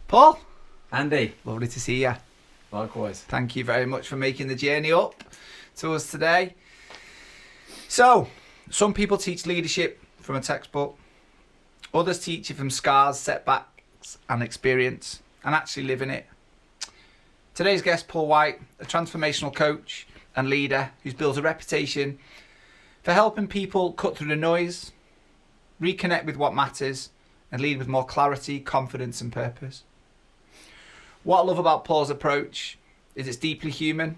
Paul? Andy? Lovely to see you. Likewise. Thank you very much for making the journey up to us today. So, some people teach leadership from a textbook. Others teach it from scars, setbacks and experience, and actually living it. Today's guest, Paul Whyte, a transformational coach and leader who's built a reputation for helping people cut through the noise, reconnect with what matters, and lead with more clarity, confidence and purpose. What I love about Paul's approach is it's deeply human.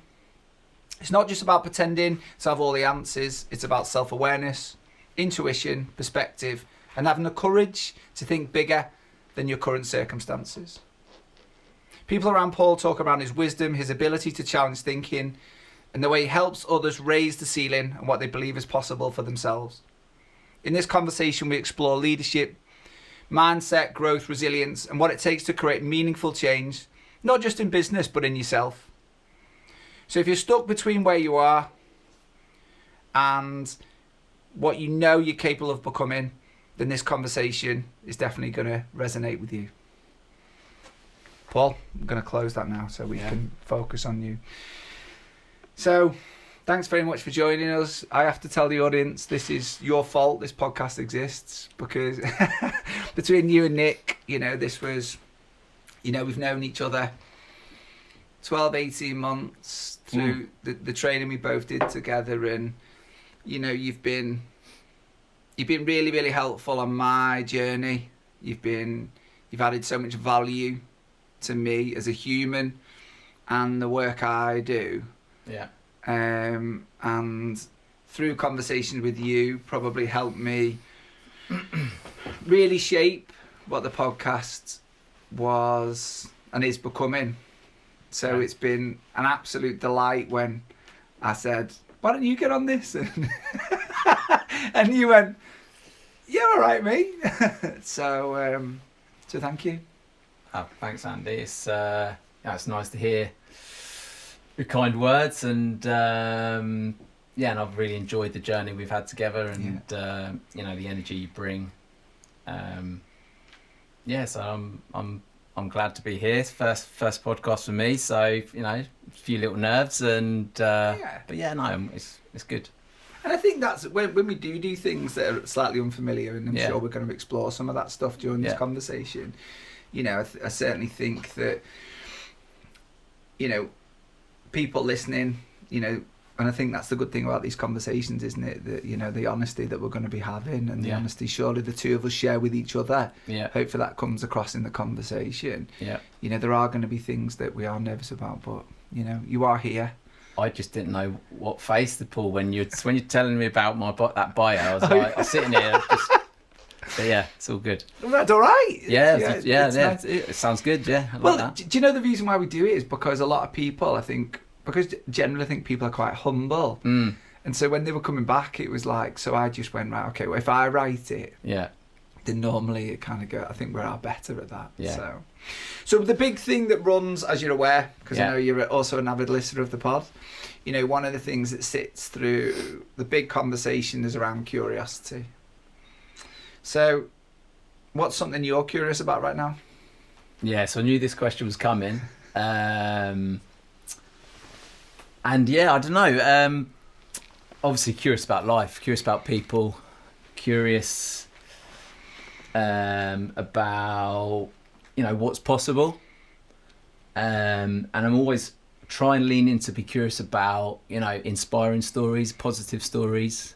It's not just about pretending to have all the answers. It's about self-awareness, intuition, perspective, and having the courage to think bigger than your current circumstances. People around Paul talk around his wisdom, his ability to challenge thinking, and the way he helps others raise the ceiling and what they believe is possible for themselves. In this conversation, we explore leadership, mindset, growth, resilience, and what it takes to create meaningful change, not just in business, but in yourself. So if you're stuck between where you are and what you know you're capable of becoming, then this conversation is definitely going to resonate with you. Paul, I'm going to close that now so we can focus on you. So, thanks very much for joining us. I have to tell the audience this is your fault this podcast exists, because between you and Nick, this was, we've known each other 12, 18 months through the training we both did together, and you've been really, really helpful on my journey. You've added so much value to me as a human and the work I do. Yeah. And through conversations with you, probably helped me really shape what the podcast was and is becoming. So It's been an absolute delight when I said, why don't you get on this? And you went, yeah, all right, mate. So thank you. Oh, thanks, Andy. It's nice to hear your kind words, and and I've really enjoyed the journey we've had together, and the energy you bring. So I'm glad to be here. First podcast for me, so a few little nerves, and it's good. And I think that's when we do things that are slightly unfamiliar, and I'm sure we're going to explore some of that stuff during this conversation. I certainly think that people listening, and I think that's the good thing about these conversations, isn't it? That the honesty that we're going to be having, and the honesty surely the two of us share with each other. Yeah. Hopefully that comes across in the conversation. Yeah. There are going to be things that we are nervous about, but you are here. I just didn't know what face to pull when you're telling me about that bio. I was like, I'm sitting here. But it's all good. Well, that's all right. Nice. It sounds good. Yeah. That. Do you know the reason why we do it is because a lot of people, generally I think people are quite humble. Mm. And so when they were coming back, it was like, so I just went, right, okay, well, if I write it, then normally it kind of go, I think we're better at that. Yeah. So the big thing that runs, as you're aware, because I know you're also an avid listener of the pod, one of the things that sits through the big conversation is around curiosity. So what's something you're curious about right now? Yeah, so I knew this question was coming. And I don't know. Obviously curious about life, curious about people, curious about what's possible, and I'm always trying to lean in to be curious about inspiring stories, positive stories.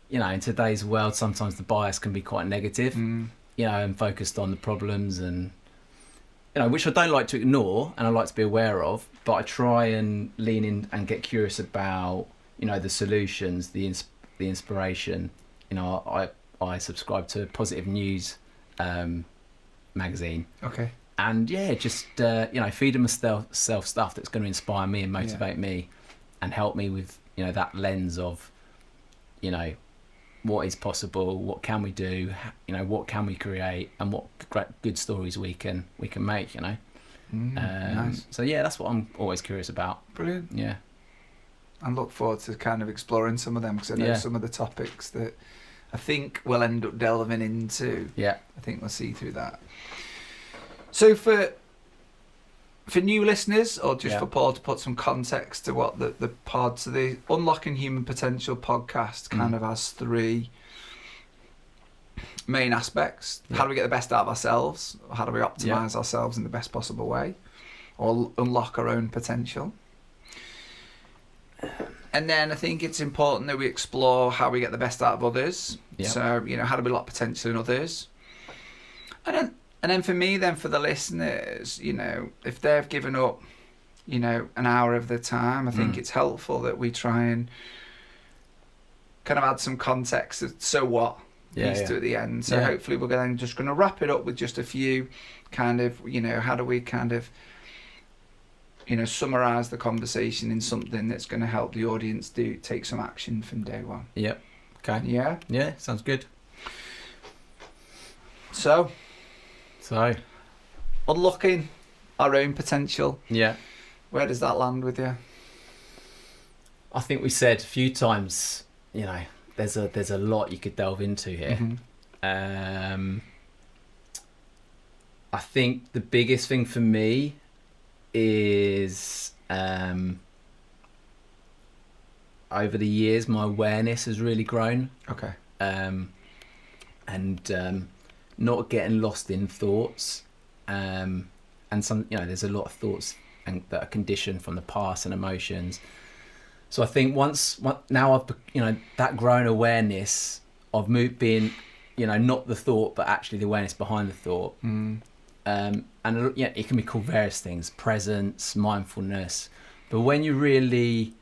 In today's world, sometimes the bias can be quite negative, and focused on the problems, and which I don't like to ignore and I like to be aware of, but I try and lean in and get curious about the solutions, the inspiration. I subscribe to Positive News magazine. Okay. And just feeding myself stuff that's going to inspire me and motivate me, and help me with that lens of what is possible, what can we do, what can we create, and what good stories we can make. Nice. So that's what I'm always curious about. Brilliant. Yeah. And look forward to kind of exploring some of them, because I know some of the topics that I think we'll end up delving into. Yeah. I think we'll see through that. So for for new listeners, or just Yeah. for Paul to put some context to what the pod, so the Unlocking Human Potential podcast kind of has three main aspects. Yeah. How do we get the best out of ourselves? How do we optimize ourselves in the best possible way, or unlock our own potential? And then I think it's important that we explore how we get the best out of others. Yeah. So, you know, how do we lock potential in others? And then for me, then for the listeners, you know, if they've given up, you know, an hour of their time, I think it's helpful that we try and kind of add some context of so what needs to at the end. So hopefully we're then just going to wrap it up with just a few kind of, you know, how do we kind of, you know, summarize the conversation in something that's going to help the audience take some action from day one. Yep. Okay. Yeah. Yeah, sounds good. So, unlocking our own potential. Yeah. Where does that land with you? I think we said a few times, you know, there's a lot you could delve into here. Mm-hmm. I think the biggest thing for me is over the years my awareness has really grown. Okay. And not getting lost in thoughts, and some, you know, there's a lot of thoughts that are conditioned from the past and emotions. So I think now I've, you know, that growing awareness of being, you know, not the thought but actually the awareness behind the thought. And yeah, it can be called various things: presence, mindfulness. But when you're really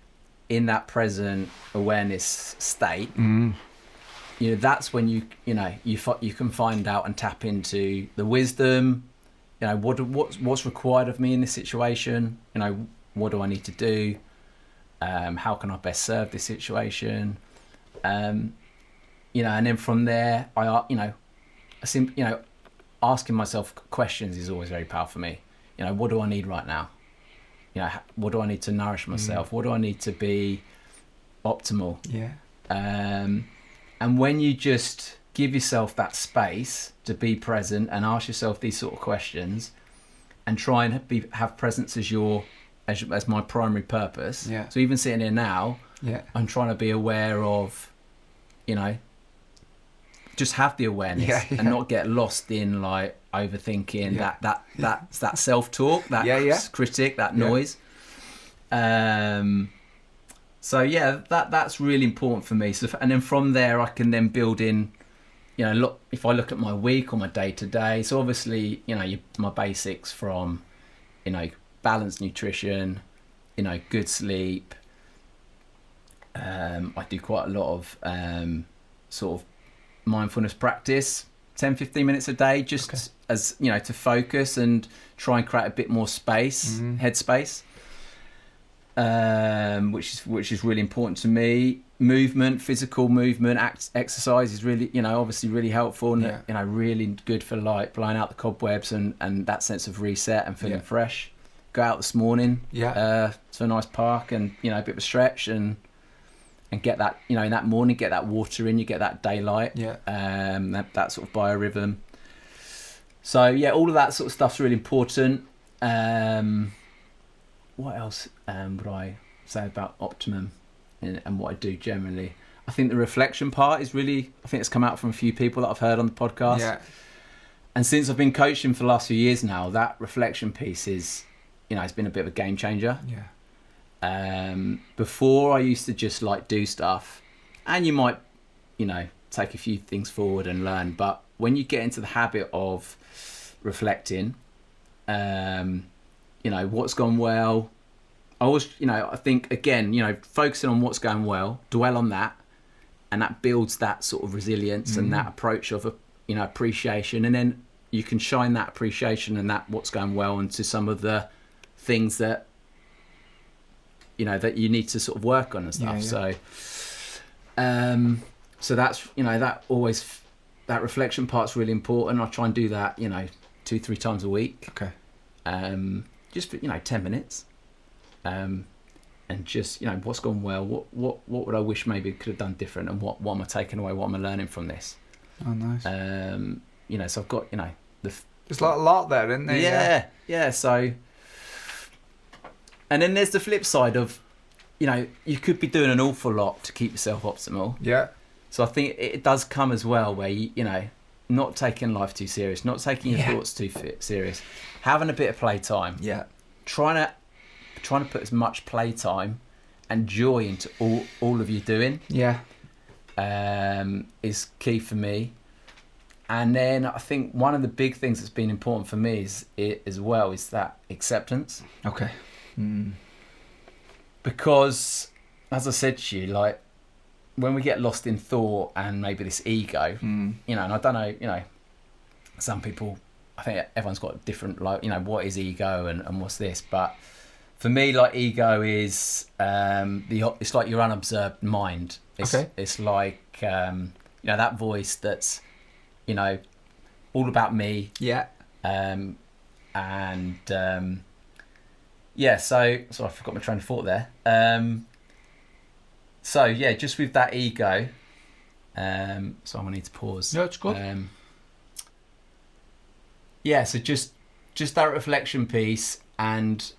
in that present awareness state, you know, that's when you can find out and tap into the wisdom. You know, what's required of me in this situation. You know, what do I need to do? How can I best serve this situation? You know, and then from there, asking myself questions is always very powerful for me. You know, what do I need right now? You know, what do I need to nourish myself? What do I need to be optimal? Yeah. And when you just give yourself that space to be present and ask yourself these sort of questions, and try and have presence as my primary purpose. Yeah. So even sitting here now, I'm trying to be aware of, you know, just have the awareness and not get lost in like overthinking, that self-talk, that critic, that noise. So yeah, that's really important for me. So, and then from there, I can then build in, you know, look, if I look at my week or my day to day. So obviously, you know, my basics from, you know, balanced nutrition, you know, good sleep. I do quite a lot of sort of mindfulness practice, 10-15 minutes a day, just as, you know, to focus and try and create a bit more space, headspace. Which is really important to me. Movement, physical movement, exercise is really, you know, obviously really helpful, and you know, really good for like blowing out the cobwebs and that sense of reset and feeling fresh. Go out this morning, to a nice park, and, you know, a bit of a stretch and get that, you know, in that morning, get that water in, you get that daylight, that sort of biorhythm. So yeah, all of that sort of stuff's really important. What else would I say about optimum and what I do generally? I think the reflection part is really, I think it's come out from a few people that I've heard on the podcast. Yeah. And since I've been coaching for the last few years now, that reflection piece is, you know, it's been a bit of a game changer. Yeah. Before I used to just like do stuff, and you might, you know, take a few things forward and learn. But when you get into the habit of reflecting, you know, what's gone well. I think, again, you know, focusing on what's going well, dwell on that, and that builds that sort of resilience and that approach of, you know, appreciation. And then you can shine that appreciation and that what's going well into some of the things that, you know, that you need to sort of work on and stuff. So that's, you know, that reflection part's really important. I try and do that, you know, 2-3 times a week. Okay. Just for, you know, 10 minutes, and just, you know, what's gone well, what would I wish maybe could have done different, and what am I taking away, what am I learning from this? Oh, nice. You know, so I've got, you know, there's like a lot there, isn't there? Yeah. So And then there's the flip side of, you could be doing an awful lot to keep yourself optimal. Yeah. So I think it does come as well where, not taking life too serious, not taking your thoughts too serious, having a bit of playtime. Yeah. Trying to put as much playtime and joy into all of you doing. Yeah. Is key for me. And then I think one of the big things that's been important for me is that acceptance. Okay. Because, as I said to you, like, when we get lost in thought and maybe this ego, and I don't know, some people, I think everyone's got different, like, what is ego and what's this? But for me, like, ego is it's like your unobserved mind. It's like that voice that's all about me. Yeah. So I forgot my train of thought there. Just with that ego, so I'm gonna need to pause. No, it's good. So just that reflection piece and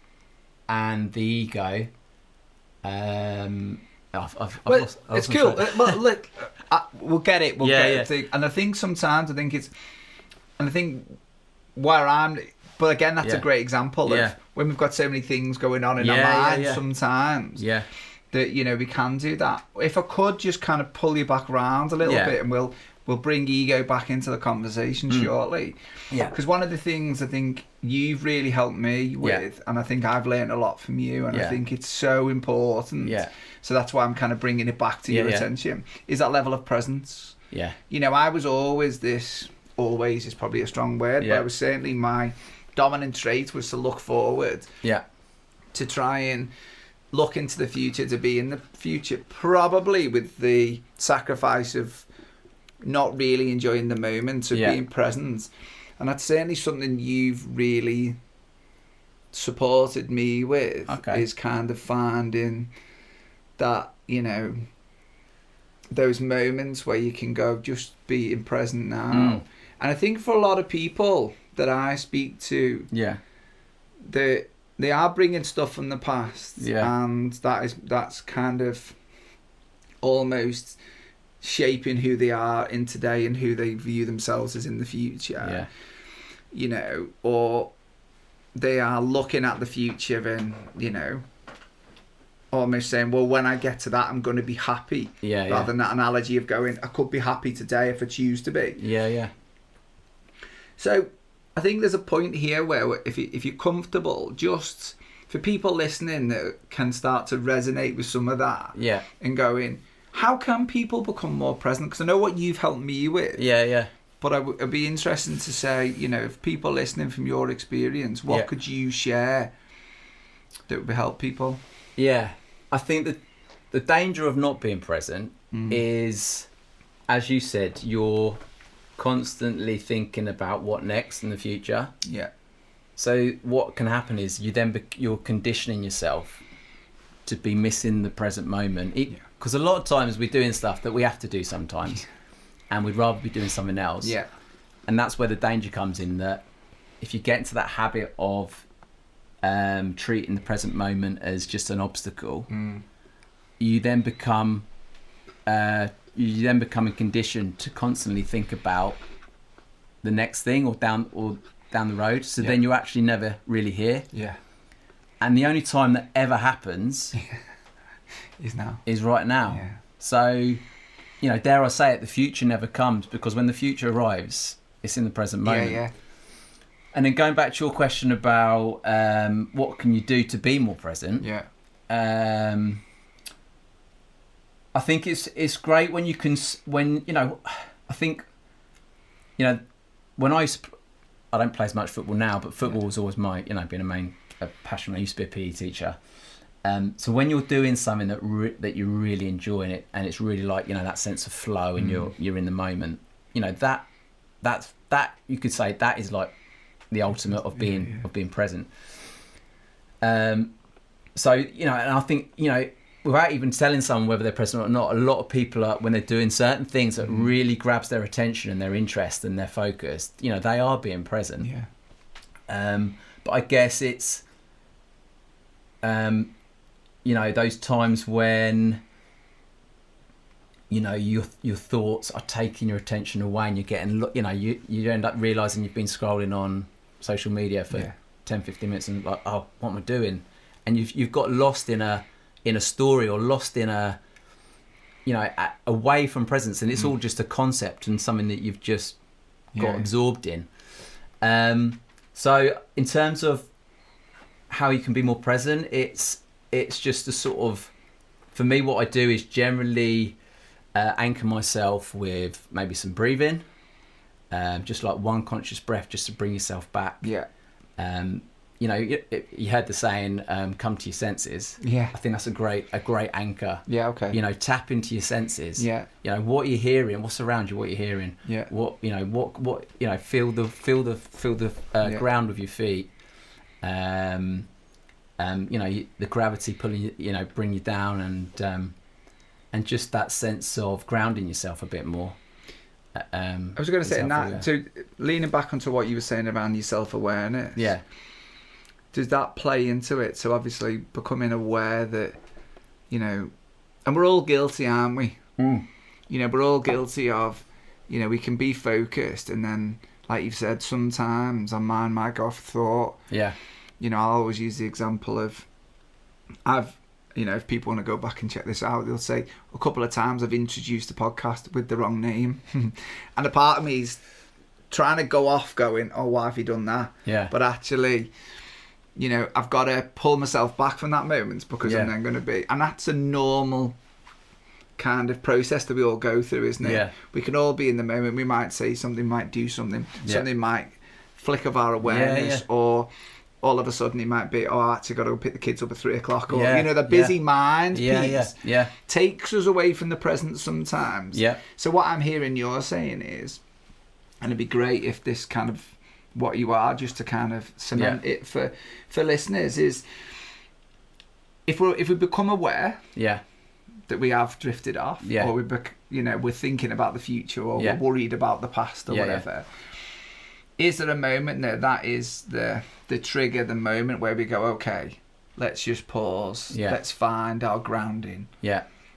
the ego. It's cool. Well, look, we'll get it. We'll get it. And I think sometimes I think where I'm, but again, that's a great example of when we've got so many things going on in our minds sometimes. Yeah. That we can do that. If I could just kind of pull you back around a little bit, and we'll bring ego back into the conversation shortly. Yeah. Because one of the things I think you've really helped me with, and I think I've learned a lot from you, and I think it's so important. Yeah. So that's why I'm kind of bringing it back to your attention. Is that level of presence? Yeah. I was always this. Always is probably a strong word, but I was certainly my dominant trait was to look forward. Yeah. To try and look into the future, to be in the future, probably with the sacrifice of not really enjoying the moment, of being present. And that's certainly something you've really supported me with, is kind of finding that, those moments where you can go, just being present now. And I think for a lot of people that I speak to, they are bringing stuff from the past, and that's kind of almost shaping who they are in today and who they view themselves as in the future. Or they are looking at the future and almost saying, well, when I get to that, I'm going to be happy. Rather than that analogy of going, I could be happy today if I choose to be. So I think there's a point here where if you're comfortable, just for people listening that can start to resonate with some of that, and going, how can people become more present? Because I know what you've helped me with. But it'd be interesting to say, if people listening from your experience, what could you share that would help people? I think that the danger of not being present is, as you said, you're constantly thinking about what next in the future. So what can happen is you're conditioning yourself to be missing the present moment. Because a lot of times we're doing stuff that we have to do sometimes, and we'd rather be doing something else. And that's where the danger comes in, that if you get into that habit of treating the present moment as just an obstacle, you then become conditioned to constantly think about the next thing or down the road. So then you're actually never really here. And the only time that ever happens is right now. So, dare I say it, the future never comes, because when the future arrives, it's in the present moment. And then going back to your question about what can you do to be more present? I think it's great when you can, I think, when I don't play as much football now, but football was always my, being a passion. I used to be a PE teacher. So when you're doing something that you're really enjoying it, and it's really like, that sense of flow, and you're in the moment, that you could say that is like the ultimate of being present. So, and I think, without even telling someone whether they're present or not, a lot of people are, when they're doing certain things that really grabs their attention and their interest and their focus, they are being present. But I guess it's you know, those times when, you know, your thoughts are taking your attention away, and you're getting, you know, you end up realizing you've been scrolling on social media for 10-15 minutes, and like, oh, what am I doing? And you've got lost in a story, or lost in a, you know, away from presence, and it's all just a concept and something that you've just got absorbed in. So in terms of how you can be more present, it's just a sort of, for me, what I do is generally anchor myself with maybe some breathing, just like one conscious breath, just to bring yourself back. You know, you heard the saying, come to your senses. Yeah. I think that's a great anchor. Yeah, okay. You know, tap into your senses. Yeah. You know, what you're hearing, what's around you, what you're hearing. Yeah. What, you know, what you know, feel the ground with your feet. You know, the gravity pulling you know, bring you down, and just that sense of grounding yourself a bit more. I was going to say, that, so leaning back onto what you were saying around your self-awareness. Yeah. Does that play into it? So obviously becoming aware that, you know, and we're all guilty, aren't we? You know, we're all guilty of, you know, we can be focused, and then, like you've said, sometimes our mind might go off thought. Yeah. You know, I'll always use the example of, you know, if people want to go back and check this out, they'll say a couple of times I've introduced the podcast with the wrong name. And a part of me is trying to go off going, oh, why have you done that? Yeah. But actually, you know, I've got to pull myself back from that moment, because I'm then going to be, and that's a normal kind of process that we all go through, isn't it? Yeah. We can all be in the moment. We might say something, might do something, something might flick of our awareness, or all of a sudden it might be, oh, I actually got to go pick the kids up at 3 o'clock, or you know, the busy mind piece takes us away from the present sometimes. So what I'm hearing you're saying is, and it'd be great if this kind of what you are, just to kind of cement it for listeners, is if we become aware that we have drifted off, or we're thinking about the future, or we're worried about the past, or whatever. Is there a moment that is the trigger, the moment where we go, okay, let's just pause, let's find our grounding,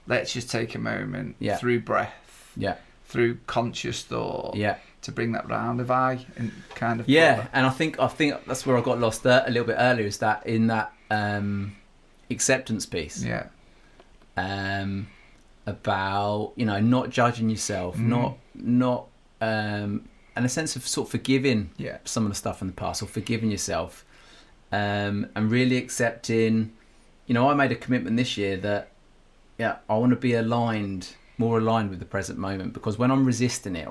let's just take a moment through breath, through conscious thought, to bring that round? Have I and kind of and I think that's where I got lost a little bit earlier, is that in that acceptance piece, about, you know, not judging yourself, not and a sense of sort of forgiving some of the stuff in the past, or forgiving yourself, and really accepting. You know, I made a commitment this year that I want to be more aligned with the present moment, because when I'm resisting it,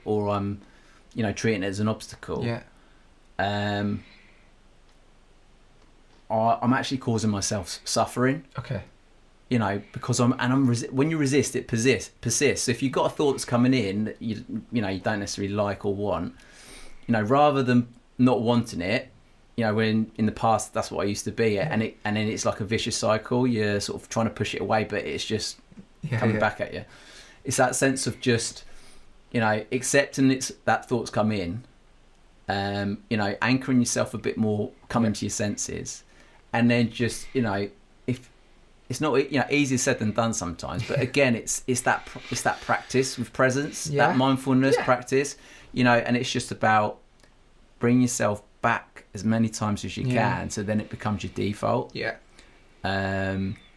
or I'm you know, treating it as an obstacle, I'm actually causing myself suffering. Okay. You know, because when you resist, it persists. So if you've got a thought that's coming in that you know, you don't necessarily like or want, you know, rather than not wanting it, you know, when in the past that's what I used to be, and then it's like a vicious cycle. You're sort of trying to push it away, but it's just coming back at you. It's that sense of just, you know, accepting that thoughts come in, you know, anchoring yourself a bit more, coming to your senses, and then just, you know, if it's not, you know, easier said than done sometimes, but again, it's that practice with presence, that mindfulness practice, you know, and it's just about bringing yourself back as many times as you can, so then it becomes your default.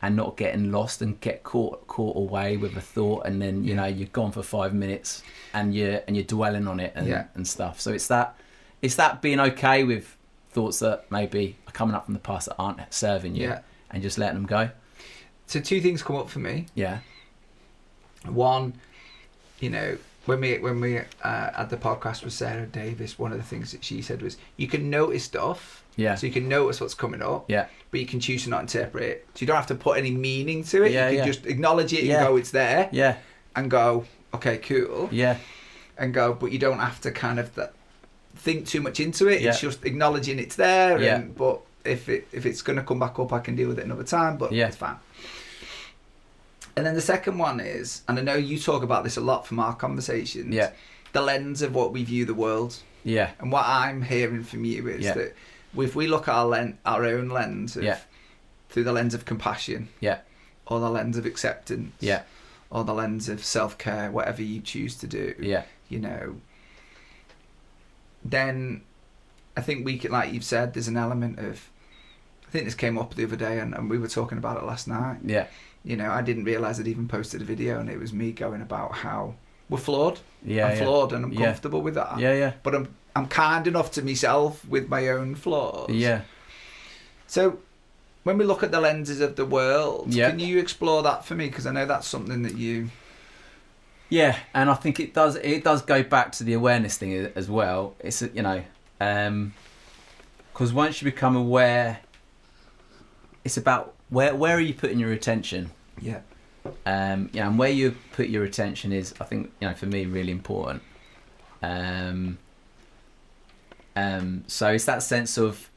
And not getting lost and get caught away with a thought, and then you know, you're gone for 5 minutes and you're dwelling on it and stuff. So it's that being okay with thoughts that maybe are coming up from the past that aren't serving you, and just letting them go. So 2 things come up for me. One, you know, when we had the podcast with Sarah Davis, one of the things that she said was, you can notice stuff. So you can notice what's coming up. But you can choose to not interpret it. So you don't have to put any meaning to it. You can just acknowledge it and go, it's there. And go, okay, cool. And go, but you don't have to kind of think too much into it. It's just acknowledging it's there. But if it's going to come back up, I can deal with it another time. But it's fine. And then the second one is, and I know you talk about this a lot from our conversations, the lens of what we view the world. And what I'm hearing from you is that if we look at our own lens of through the lens of compassion, Yeah. or the lens of acceptance, Yeah. or the lens of self-care, whatever you choose to do, Yeah. you know, then I think we can, like you've said, there's an element of, I think this came up the other day and we were talking about it last night. Yeah. You know, I didn't realise I'd even posted a video, and it was me going about how we're flawed. Yeah. I'm flawed, and I'm Yeah. comfortable with that. Yeah. Yeah. But I'm kind enough to myself with my own flaws. Yeah. So when we look at the lenses of the world, Yeah. can you explore that for me? Because I know that's something that you... Yeah, and I think it does go back to the awareness thing as well. It's, you know, because once you become aware, it's about where are you putting your attention. Yeah. You know, and where you put your attention is, I think, you know, for me, really important. So it's that sense of,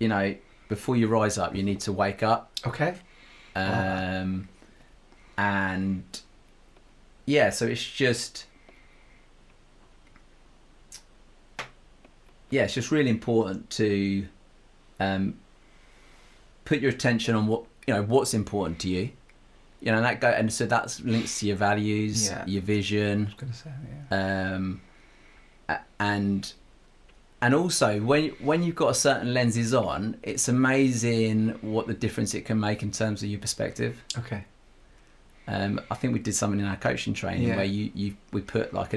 you know, before you rise up, you need to wake up. Okay. And yeah, so it's just, yeah, it's just really important to put your attention on what, you know, what's important to you. You know, and so that links to your values, your vision. I was going to say, yeah. And also when you've got a certain lenses on, it's amazing what the difference it can make in terms of your perspective. Okay. I think we did something in our coaching training where we put like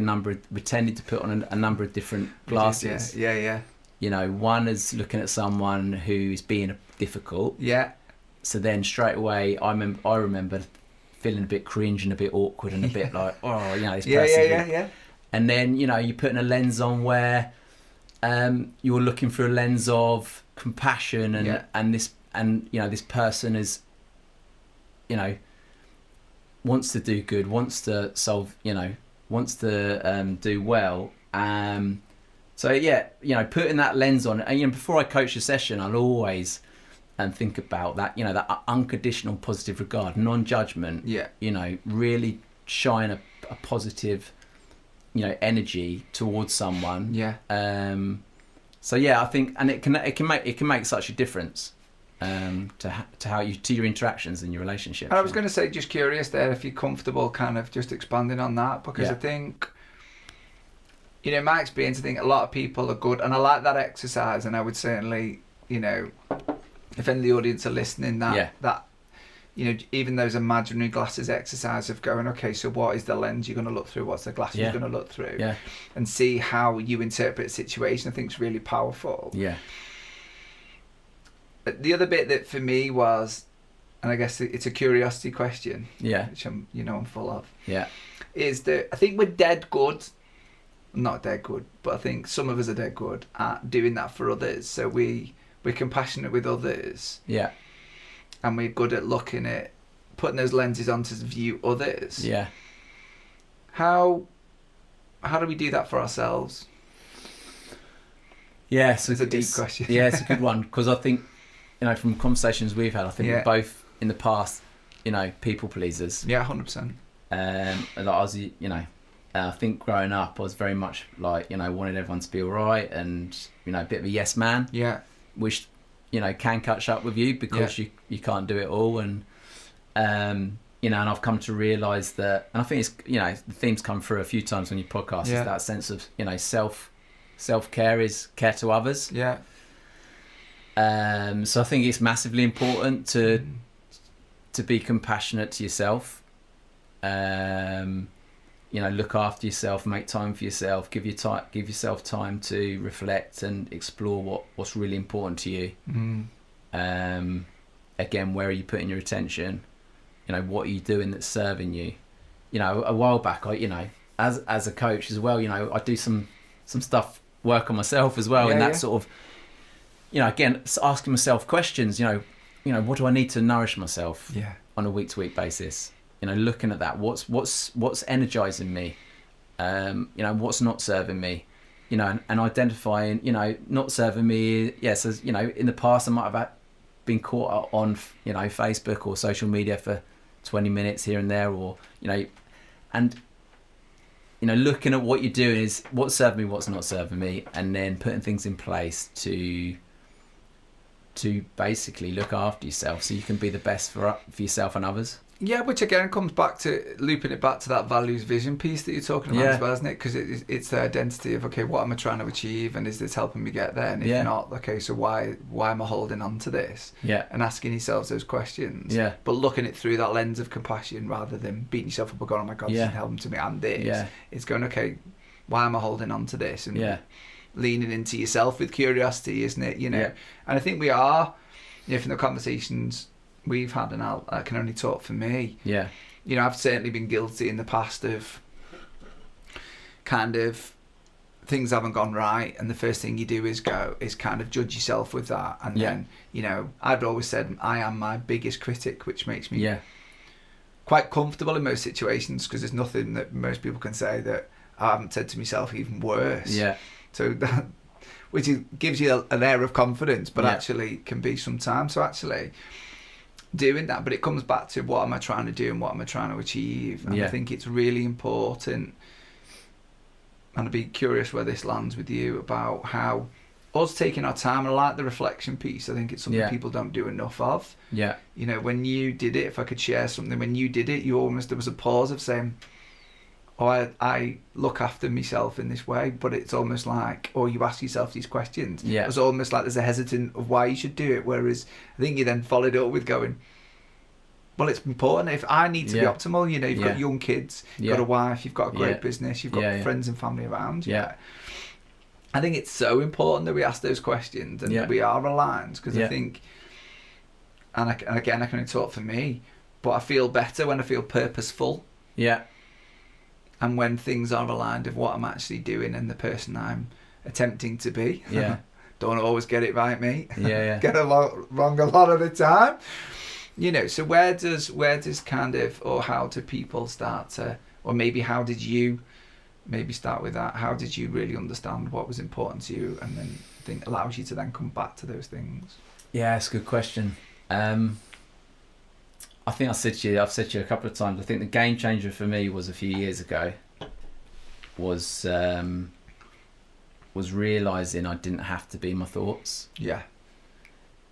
we tended to put on a number of different glasses. Yeah. You know, one is looking at someone who's being difficult. Yeah. So then straight away, I remember feeling a bit cringe and a bit awkward and a bit like, oh, you know, this person. Yeah. And then, you know, you're putting a lens on where you're looking through a lens of compassion and you know, this person is, you know, wants to do good, wants to solve, you know, wants to do well. So yeah, you know, putting that lens on, and you know, before I coach a session, I'll always think about that, you know, that unconditional positive regard, non-judgment. Yeah. You know, really shine a positive, you know, energy towards someone. Yeah. So yeah, I think, and it can make such a difference to your interactions and your relationships. And I was going to say, just curious there, if you're comfortable kind of just expanding on that, because I think, you know, in my experience, I think a lot of people are good, and I like that exercise, and I would certainly, you know, if any of the audience are listening, that you know, even those imaginary glasses exercise of going, okay, so what is the lens you're going to look through? What's the glass you're going to look through? Yeah. And see how you interpret a situation, I think is really powerful. Yeah. But the other bit that for me was, and I guess it's a curiosity question, which I'm full of, is that I think we're dead good, not dead good, but I think some of us are dead good at doing that for others. So we're compassionate with others. Yeah. And we're good at looking at putting those lenses on to view others. Yeah. How do we do that for ourselves? Yeah, so it's a deep question. Yeah, it's a good one, because I think, you know, from conversations we've had, I think we're both in the past, you know, people pleasers. Yeah, 100%. Like I was, you know, I think growing up, I was very much like, you know, wanted everyone to be all right, and, you know, a bit of a yes man. Yeah. Which, you know, can catch up with you because you can't do it all. And, you know, and I've come to realise that, and I think it's, you know, the theme's come through a few times on your podcast, is that sense of, you know, self-care is care to others. Yeah. So I think it's massively important to be compassionate to yourself. You know, look after yourself, make time for yourself, give yourself time to reflect and explore what's really important to you. Again, where are you putting your attention? You know, what are you doing that's serving you? You know, a while back, I, you know, as a coach as well, you know, I do some stuff, work on myself as well, and that sort of, you know, again, asking myself questions. You know, what do I need to nourish myself on a week-to-week basis? You know, looking at that, what's energizing me, you know, what's not serving me, you know, and identifying, you know, not serving me. Yes, as you know, in the past I might have been caught on, you know, Facebook or social media for 20 minutes here and there, or, you know, and, you know, looking at what you're doing is what's serving me, what's not serving me, and then putting things in place to to basically look after yourself so you can be the best for yourself and others. Yeah, which again comes back to looping it back to that values vision piece that you're talking about as well, isn't it? Because it's the identity of, okay, what am I trying to achieve, and is this helping me get there? And if not, okay, so why am I holding on to this? Yeah. And asking yourselves those questions. Yeah. But looking at through that lens of compassion rather than beating yourself up and going, oh my God, this isn't helping to me, and this. Yeah. It's going, okay, why am I holding on to this? And leaning into yourself with curiosity, isn't it? You know, and I think we are, you know, from the conversations we've had, and I can only talk for me. Yeah. You know, I've certainly been guilty in the past of kind of things haven't gone right, and the first thing you do is kind of judge yourself with that, and then, you know, I've always said I am my biggest critic, which makes me quite comfortable in most situations, because there's nothing that most people can say that I haven't said to myself even worse. Yeah. So that, which gives you an air of confidence, but actually can be sometimes. So actually doing that, but it comes back to what am I trying to do and what am I trying to achieve, and I think it's really important, and I'd be curious where this lands with you about how us taking our time, and I like the reflection piece. I think it's something people don't do enough of. Yeah. You know, when you did it, if I could share something, when you did it, there was a pause of saying, oh, I look after myself in this way, but it's almost like, or you ask yourself these questions. Yeah. It's almost like there's a hesitant of why you should do it, whereas I think you then followed it up with going, well, it's important. If I need to be optimal, you know, you've got young kids, you've got a wife, you've got a great business, you've got friends and family around. Yeah. I think it's so important that we ask those questions and that we are aligned, because I think, and again, I can only talk for me, but I feel better when I feel purposeful. Yeah. And when things are aligned of what I'm actually doing and the person I'm attempting to be. Yeah. Don't always get it right, mate. Yeah. Get it wrong a lot of the time. You know, so where does kind of, or how do people start to, or maybe how did you, maybe start with that, how did you really understand what was important to you, and then I think allows you to then come back to those things? Yeah, it's a good question. I think I've said to you a couple of times, I think the game changer for me was a few years ago, was realising I didn't have to be my thoughts. Yeah.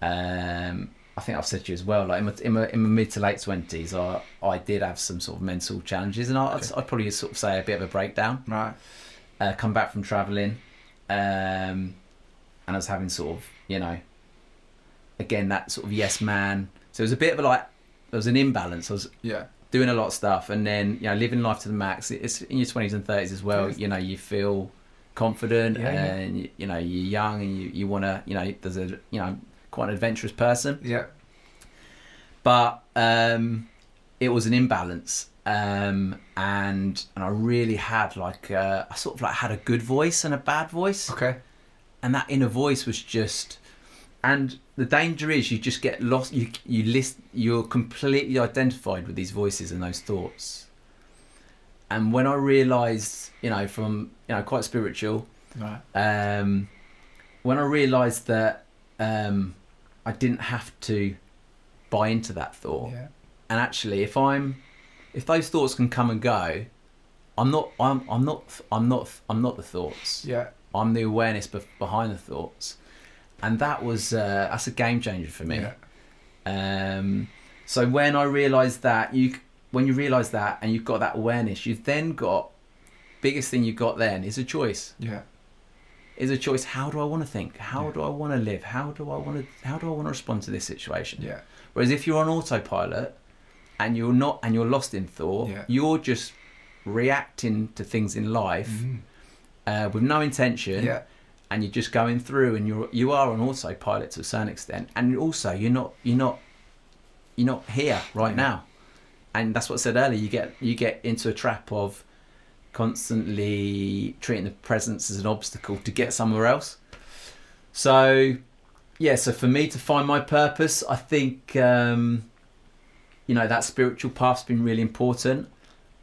I think I've said to you as well, like in my mid to late 20s, I did have some sort of mental challenges, and I'd probably sort of say a bit of a breakdown. Right. Come back from travelling, and I was having sort of, you know, again, that sort of yes man. So it was a bit of there was an imbalance. I was doing a lot of stuff, and then, you know, living life to the max. It's in your 20s and 30s as well. You know, you feel confident, and you know, you're young, and you want to, you know, there's a, you know, quite an adventurous person. Yeah. But it was an imbalance, and I really had I sort of had a good voice and a bad voice. Okay. And that inner voice was just. And the danger is you just get lost. You're completely identified with these voices and those thoughts. And when I realised, you know, from, you know, quite spiritual, right. When I realised that I didn't have to buy into that thought, and actually, if those thoughts can come and go, I'm not the thoughts. Yeah. I'm the awareness behind the thoughts. And that was that's a game changer for me. Yeah. So when I realised that, when you realise that and you've got that awareness, you've then got, biggest thing you've got then is a choice. Yeah. Is a choice. How do I want to think? How do I want to live? How do I want to respond to this situation? Yeah. Whereas if you're on autopilot and you're lost in thought, you're just reacting to things in life with no intention. Yeah. And you're just going through, and you are on autopilot to a certain extent, and also you're not here right now, and that's what I said earlier. You get into a trap of constantly treating the presence as an obstacle to get somewhere else. So for me to find my purpose, I think you know, that spiritual path's been really important.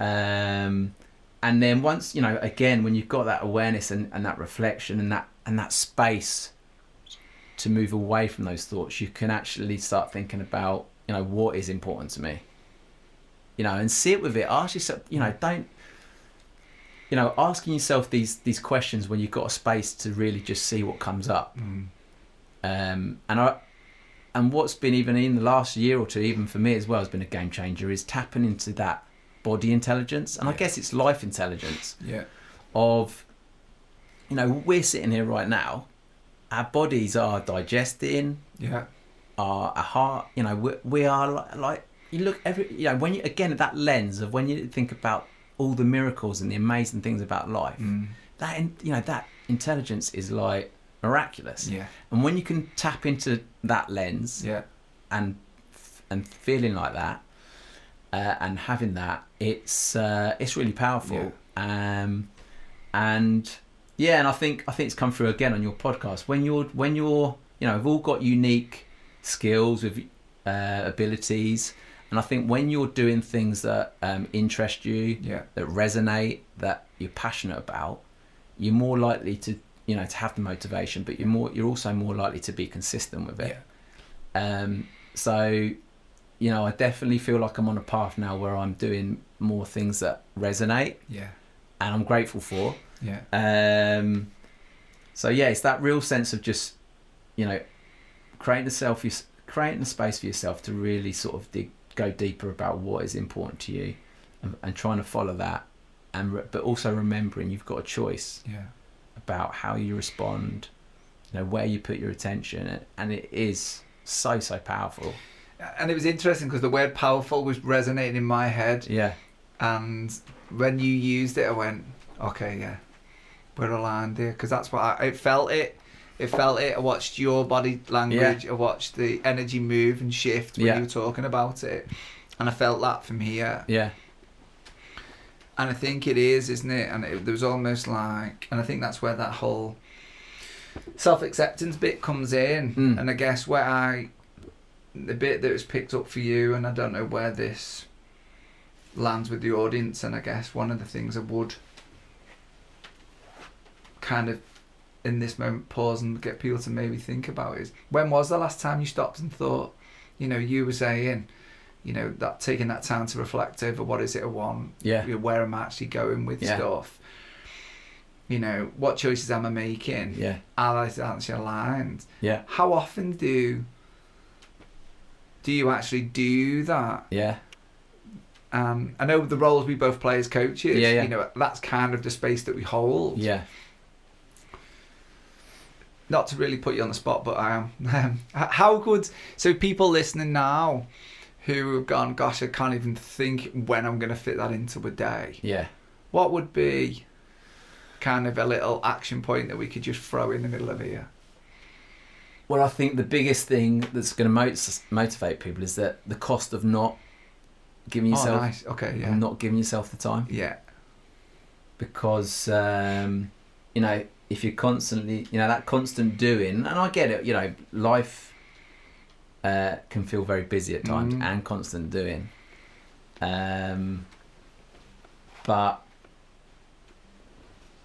And then once, you know, again, when you've got that awareness and that reflection and that space to move away from those thoughts, you can actually start thinking about, you know, what is important to me, you know, and sit with it. Ask yourself, you know, asking yourself these questions when you've got a space to really just see what comes up. And and what's been even in the last year or two, even for me as well, has been a game changer, is tapping into that body intelligence, and I guess it's life intelligence. Yeah. Of, we're sitting here right now, our bodies are digesting. Yeah. Our heart, we are like you look when you again that lens of when you think about all the miracles and the amazing things about life, that intelligence is like miraculous. Yeah. And when you can tap into that lens, and feeling like that, and having that, it's really powerful. And I think it's come through again on your podcast when you're we've all got unique skills with abilities, and I think when you're doing things that interest you, that resonate, that you're passionate about, you're more likely to to have the motivation, but you're also more likely to be consistent with it. So I definitely feel like I'm on a path now where I'm doing more things that resonate, and I'm grateful for. So it's that real sense of just creating a space for yourself to really sort of go deeper about what is important to you, and trying to follow that, but also remembering you've got a choice about how you respond, where you put your attention, and it is so powerful. And it was interesting because the word powerful was resonating in my head. And when you used it, I went, okay, we're aligned here, because that's what I felt it. It felt it. I watched your body language. I watched the energy move and shift when you were talking about it, and I felt that from here. And I think it is, isn't it? And there was almost like, and I think that's where that whole self-acceptance bit comes in. And I guess the bit that was picked up for you, and I don't know where this lands with the audience, and I guess one of the things I would kind of in this moment pause and get people to maybe think about is, when was the last time you stopped and thought, you were saying, that taking that time to reflect over what is it I want, where am I actually going with stuff, what choices am I making, are they actually aligned, how often do you actually do that? I know the roles we both play as coaches, that's kind of the space that we hold. Not to really put you on the spot, but I am. How good, so people listening now who have gone, gosh, I can't even think when I'm going to fit that into a day. What would be kind of a little action point that we could just throw in the middle of here? Well, I think the biggest thing that's going to motivate people is that the cost of not giving yourself, not giving yourself the time. Because if you're constantly, that constant doing, and I get it, life can feel very busy at times and constant doing. But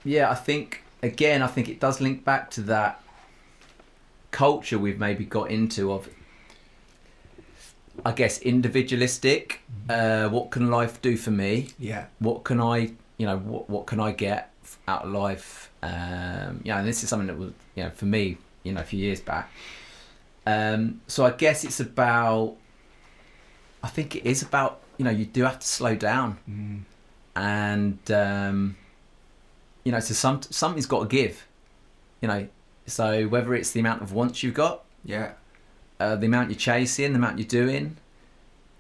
I think it does link back to that culture we've maybe got into of, I guess, individualistic. What can life do for me? What can I, what can I get out of life? And this is something that was, for me, a few years back. So I guess it is about, you do have to slow down. And, so something's got to give, so whether it's the amount of wants you've got, the amount you're chasing, the amount you're doing,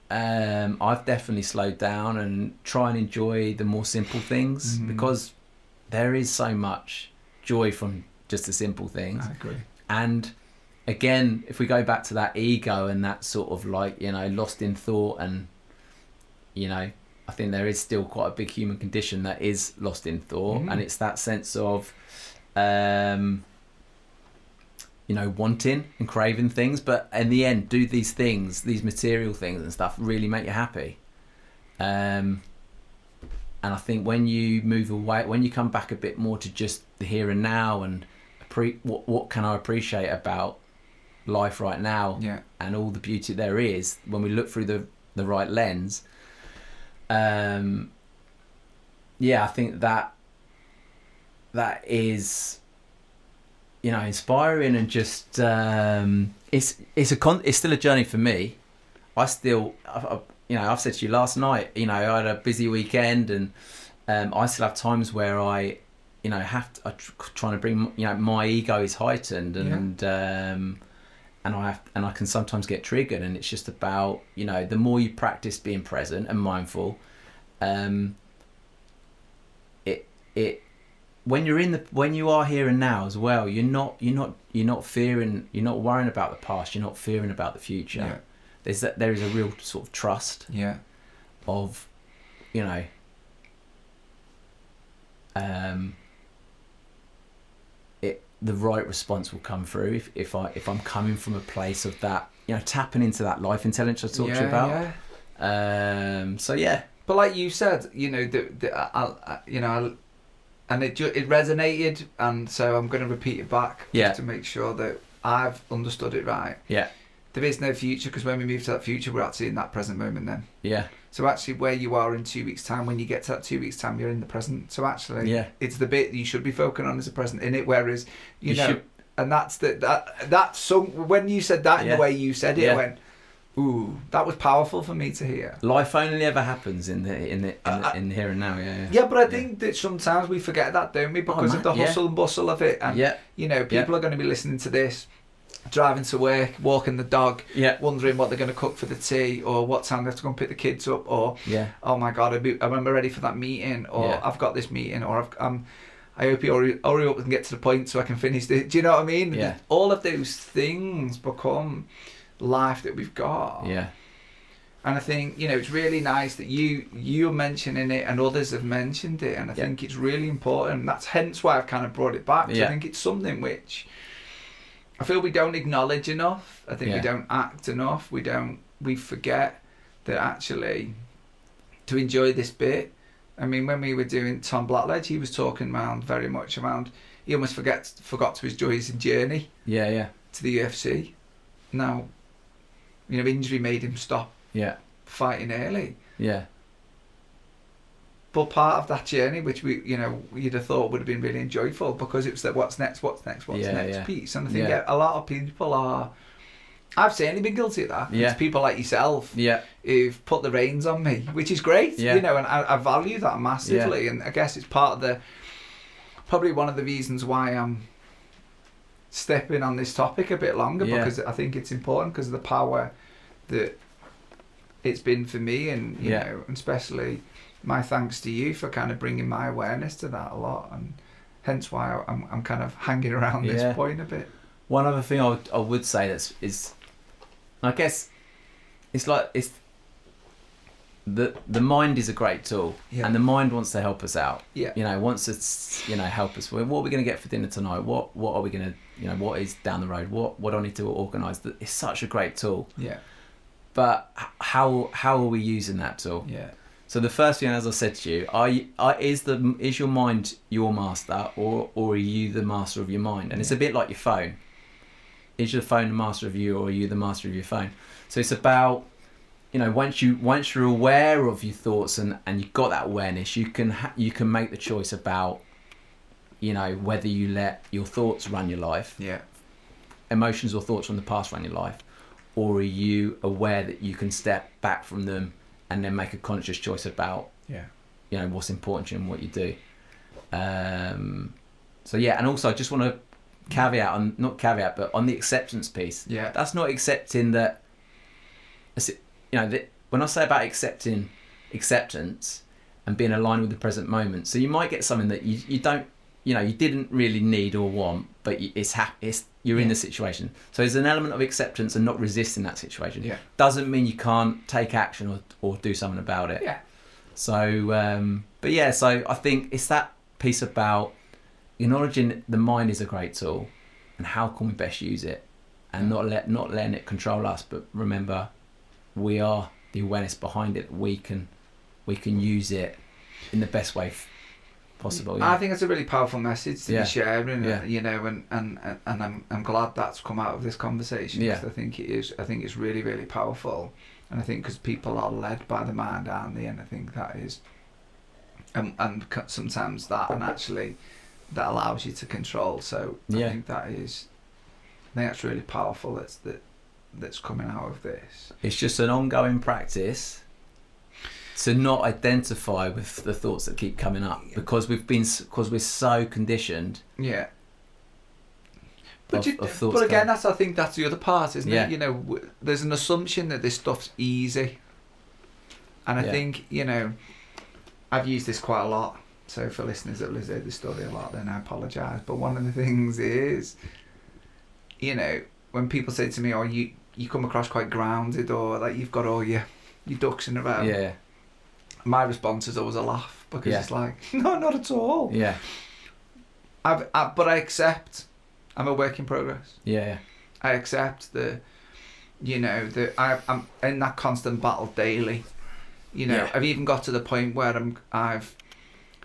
I've definitely slowed down and try and enjoy the more simple things, because there is so much joy from just the simple things. I agree. And again, if we go back to that ego and that sort of like, lost in thought, and, I think there is still quite a big human condition that is lost in thought. And it's that sense of, wanting and craving things, but in the end, do these things, these material things and stuff, really make you happy? And I think when you move away, when you come back a bit more to just the here and now, and what can I appreciate about life right now, and all the beauty there is, when we look through the right lens, I think that is, inspiring, and just it's still a journey for me. I've said to you last night, I had a busy weekend, and I still have times where I trying to bring, my ego is heightened, and I can sometimes get triggered, and it's just about, the more you practice being present and mindful, when you are here and now as well, you're not fearing, you're not worrying about the past, you're not fearing about the future. There is a real sort of trust of, the right response will come through if I'm coming from a place of that, tapping into that life intelligence I talked to you about. But like you said, and it resonated, and so I'm going to repeat it back just to make sure that I've understood it right. There is no future, because when we move to that future, we're actually in that present moment then. So actually, where you are in 2 weeks' time, when you get to that 2 weeks' time, you're in the present. So actually, it's the bit that you should be focusing on is the present in it. Whereas, and that's that's so. When you said that in the way you said it, I went, ooh, that was powerful for me to hear. Life only ever happens in the here and now. Yeah, but I think that sometimes we forget that, don't we? Because of the hustle and bustle of it, and people are going to be listening to this, driving to work, walking the dog, wondering what they're going to cook for the tea, or what time they have to go and pick the kids up, or oh my god, I'm ready for that meeting, or I've got this meeting, or I hope you hurry up and get to the point so I can finish it. Do you know what I mean? All of those things become life that we've got. And I think, it's really nice that you're mentioning it and others have mentioned it, and I think it's really important. That's hence why I've kind of brought it back. I think it's something which I feel we don't acknowledge enough. I think we don't act enough. We forget that actually to enjoy this bit. I mean, when we were doing Tom Blackledge, he was talking very much around, he almost forgot to enjoy his journey to the UFC. Now, injury made him stop fighting early. But part of that journey, which you'd have thought would have been really enjoyable, because it was that what's next piece. And I think a lot of people are, I've certainly been guilty of that. It's people like yourself who've put the reins on me, which is great, and I value that massively. And I guess it's part of probably one of the reasons why I'm stepping on this topic a bit longer, because I think it's important because of the power that it's been for me, and and especially my thanks to you for kind of bringing my awareness to that a lot, and hence why I'm kind of hanging around this point a bit. One other thing I would say is I guess it's the mind is a great tool, and the mind wants to help us out. Wants to help us. What are we going to get for dinner tonight? What are we going to what is down the road? What do I need to organise? It's such a great tool. But how are we using that tool? So the first thing, as I said to you, is your mind your master, or are you the master of your mind? And it's a bit like your phone. Is your phone the master of you, or are you the master of your phone? So it's about, once you're aware of your thoughts and you've got that awareness, you can make the choice about, whether you let your thoughts run your life, emotions or thoughts from the past run your life, or are you aware that you can step back from them and then make a conscious choice about what's important to you and what you do. And also I just want to but on the acceptance piece, that's not accepting that, when I say about accepting acceptance and being aligned with the present moment, so you might get something that you don't, you didn't really need or want, but you're in the situation. So there's an element of acceptance and not resisting that situation. Doesn't mean you can't take action or do something about it. So, so I think it's that piece about acknowledging the mind is a great tool, and how can we best use it, and not letting it control us, but remember, we are the awareness behind it. We can use it in the best way possible. I think it's a really powerful message to be sharing, and I'm glad that's come out of this conversation. I think it is. I think it's really, really powerful, and I think because people are led by the mind, aren't they? And I think that is, and sometimes that, and actually that allows you to control. So I think that is I think that's really powerful. That's coming out of this. It's just an ongoing practice to not identify with the thoughts that keep coming up, because we're so conditioned. Yeah. But thoughts but again, coming. I think that's the other part, isn't Yeah. it? You know, there's an assumption that this stuff's easy, and I think, you know, I've used this quite a lot. So for listeners that listen to the story a lot, then I apologise. But one of the things is, you know, when people say to me, "Oh, you come across quite grounded," or like you've got all your ducks in a row. Yeah. My response is always a laugh, because Yeah. it's like, no, not at all. Yeah. But I accept I'm a work in progress. Yeah. I accept I'm in that constant battle daily. You know, Yeah. I've even got to the point where I've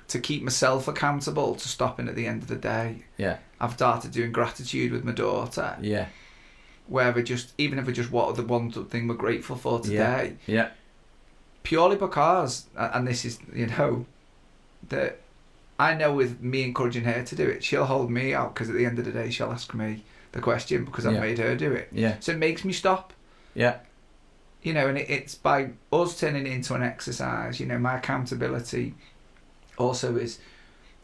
to keep myself accountable to stopping at the end of the day. Yeah. I've started doing gratitude with my daughter. Yeah. Where even if we just what the one thing we're grateful for today. Yeah. Purely because, and this is, you know, that I know with me encouraging her to do it, she'll hold me out, because at the end of the day she'll ask me the question because I've made her do it. Yeah. So it makes me stop. Yeah. You know, and it's by us turning it into an exercise. You know, my accountability also is,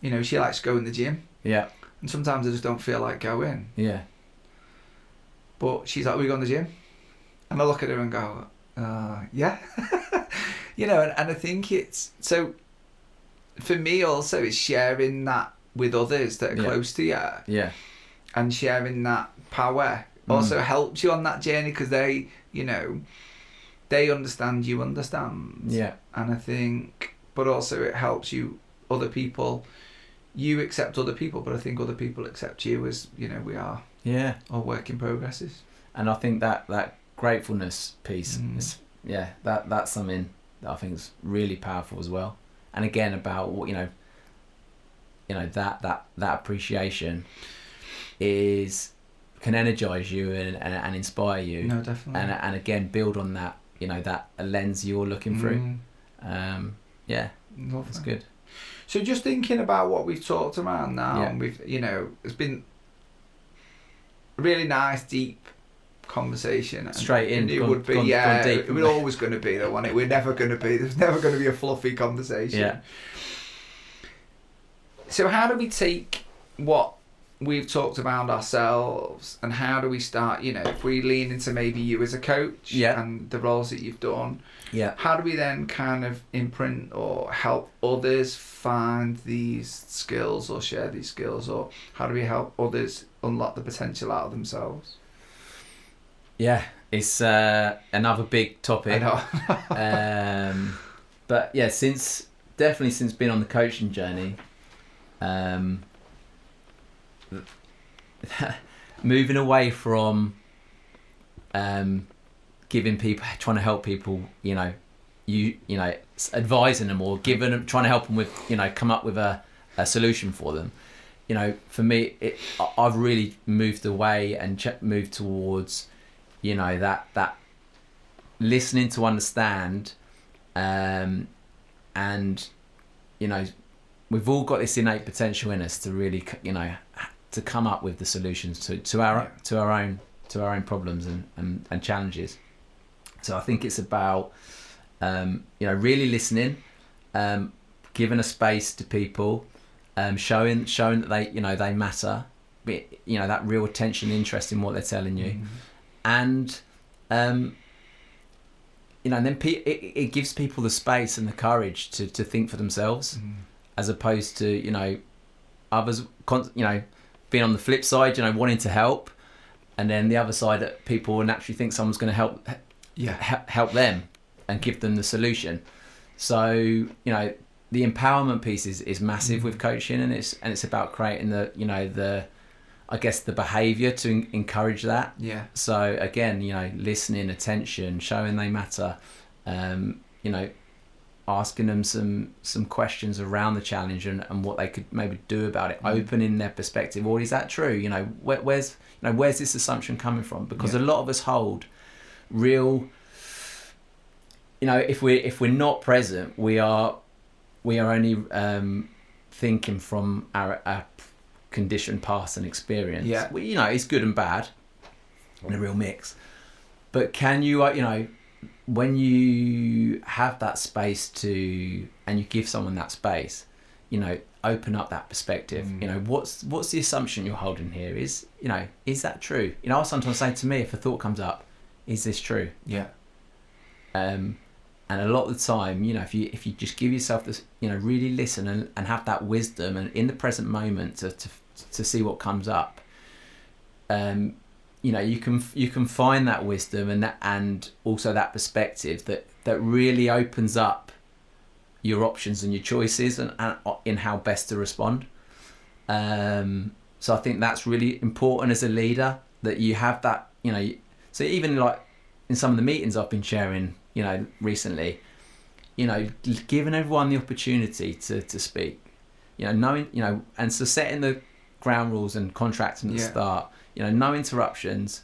you know, she likes to go in the gym. Yeah. And sometimes I just don't feel like going. Yeah. But she's like, "We go in the gym?" And I look at her and go, yeah. You know, and I think it's, so for me also, it's sharing that with others that are close to you. Yeah. And sharing that power also helps you on that journey, because they, you know, they understand, you understand. Yeah. And I think, but also it helps you, other people, you accept other people, but I think other people accept you as, you know, we are all work in progresses. And I think that gratefulness piece is, that's something that I think is really powerful as well. And again, about what, you know, that appreciation can energize you and inspire you. No, definitely. And again, build on that, you know, that lens you're looking through. Yeah, Lovely. that's good. So just thinking about what we've talked about now, Yeah. and we've, you know, it's been a really nice, deep conversation. And Straight in, it gone- would be, gone deep. it was always going to be though, wasn't it? We're never going to be, there's never going to be a fluffy conversation. Yeah. So how do we take what we've talked about ourselves, and how do we start, you know, if we lean into maybe you as a coach and the roles that you've done, how do we then kind of imprint or help others find these skills or share these skills, or how do we help others unlock the potential out of themselves? Yeah, it's another big topic. I know. But yeah, since being on the coaching journey, moving away from trying to help people, you know, advising them or trying to help them with, you know, come up with a solution for them. You know, for me, I've really moved away and moved towards, you know, that listening to understand, and, you know, we've all got this innate potential in us to really, you know, to come up with the solutions to our own problems and challenges. So I think it's about, you know, really listening, giving a space to people, showing that they, you know, they matter, you know, that real attention, interest in what they're telling you, and you know, and then it gives people the space and the courage to think for themselves, as opposed to, you know, others, you know, being on the flip side, you know, wanting to help, and then the other side that people will naturally think someone's going to help them and give them the solution. So, you know, the empowerment piece is massive with coaching, and it's about creating the behavior to encourage that. Yeah. So again, you know, listening, attention, showing they matter, you know, asking them some questions around the challenge and what they could maybe do about it, opening their perspective. Or is that true? You know, where's this assumption coming from? Because a lot of us hold real, you know, if we're not present, we are only thinking from our conditioned past and experience. Yeah. You know, it's good and bad, in a real mix. But can you, when you have that space and you give someone that space, open up that perspective. What's the assumption you're holding here? Is that true? I'll sometimes say to me, if a thought comes up, is this true? Yeah. And a lot of the time, if you just give yourself this, really listen and have that wisdom and in the present moment to see what comes up, you can find that wisdom and also that perspective that really opens up your options and your choices and in how best to respond. So I think that's really important as a leader, that you have that, so even like in some of the meetings I've been sharing, recently, giving everyone the opportunity to speak, knowing, and so setting the ground rules and contracting at the start, no interruptions.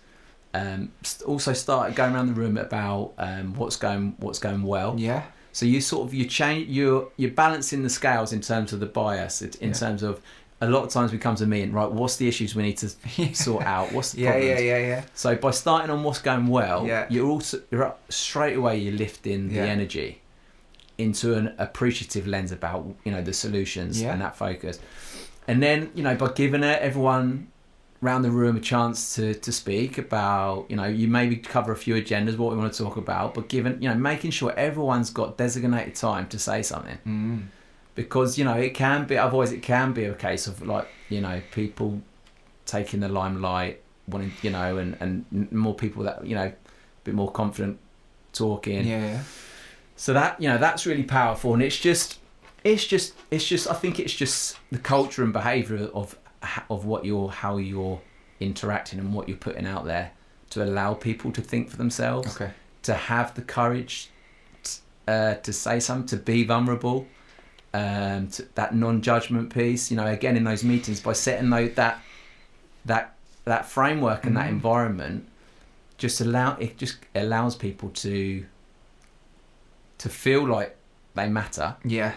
Also start going around the room about what's going well. Yeah. So you're balancing the scales in terms of the bias, in terms of a lot of times we come to me and right, what's the issues we need to sort out? What's the problems? Yeah. So by starting on what's going well, you're up straight away. You're lifting the energy into an appreciative lens about the solutions and that focus, and then by giving everyone around the room a chance to speak about, you maybe cover a few agendas, what we want to talk about, but making sure everyone's got designated time to say something. Because, it can be a case of people taking the limelight, wanting, and more people that, a bit more confident talking. Yeah. So that, that's really powerful. And it's just, I think it's just the culture and behaviour of how you're interacting and what you're putting out there to allow people to think for themselves, to have the courage to say something, to be vulnerable, to that non-judgment piece. Again in those meetings, by setting that framework and that environment, just allows people to feel like they matter. Yeah.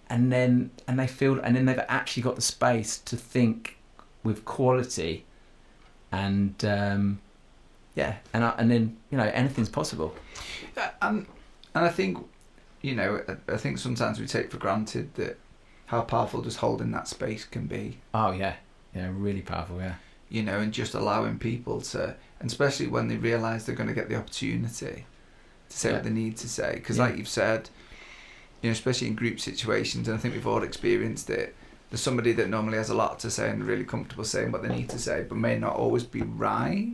And then they've actually got the space to think with quality, and then anything's possible. And I think I think sometimes we take for granted that how powerful just holding that space can be. Oh yeah, really powerful. Yeah. And just allowing people to, and especially when they realise they're going to get the opportunity to say what they need to say, because like you've said. Especially in group situations, and I think we've all experienced it, there's somebody that normally has a lot to say and really comfortable saying what they need to say, but may not always be right.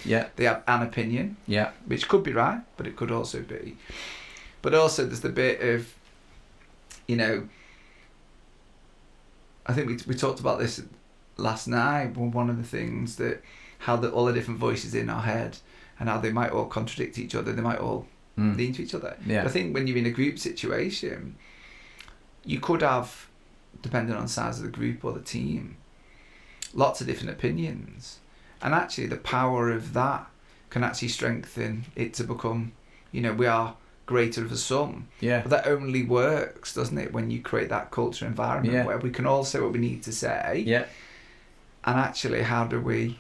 Yeah. They have an opinion. Yeah. Which could be right, but it could also be. But also there's the bit of, I think we talked about this last night, one of the things that, how all the different voices in our head and how they might all contradict each other, they might all lean to each other. Yeah. But I think when you're in a group situation, you could have, depending on the size of the group or the team, lots of different opinions, and actually the power of that can actually strengthen it to become, we are greater of a sum. Yeah. But that only works, doesn't it, when you create that culture environment where we can all say what we need to say. Yeah. And actually, how do we?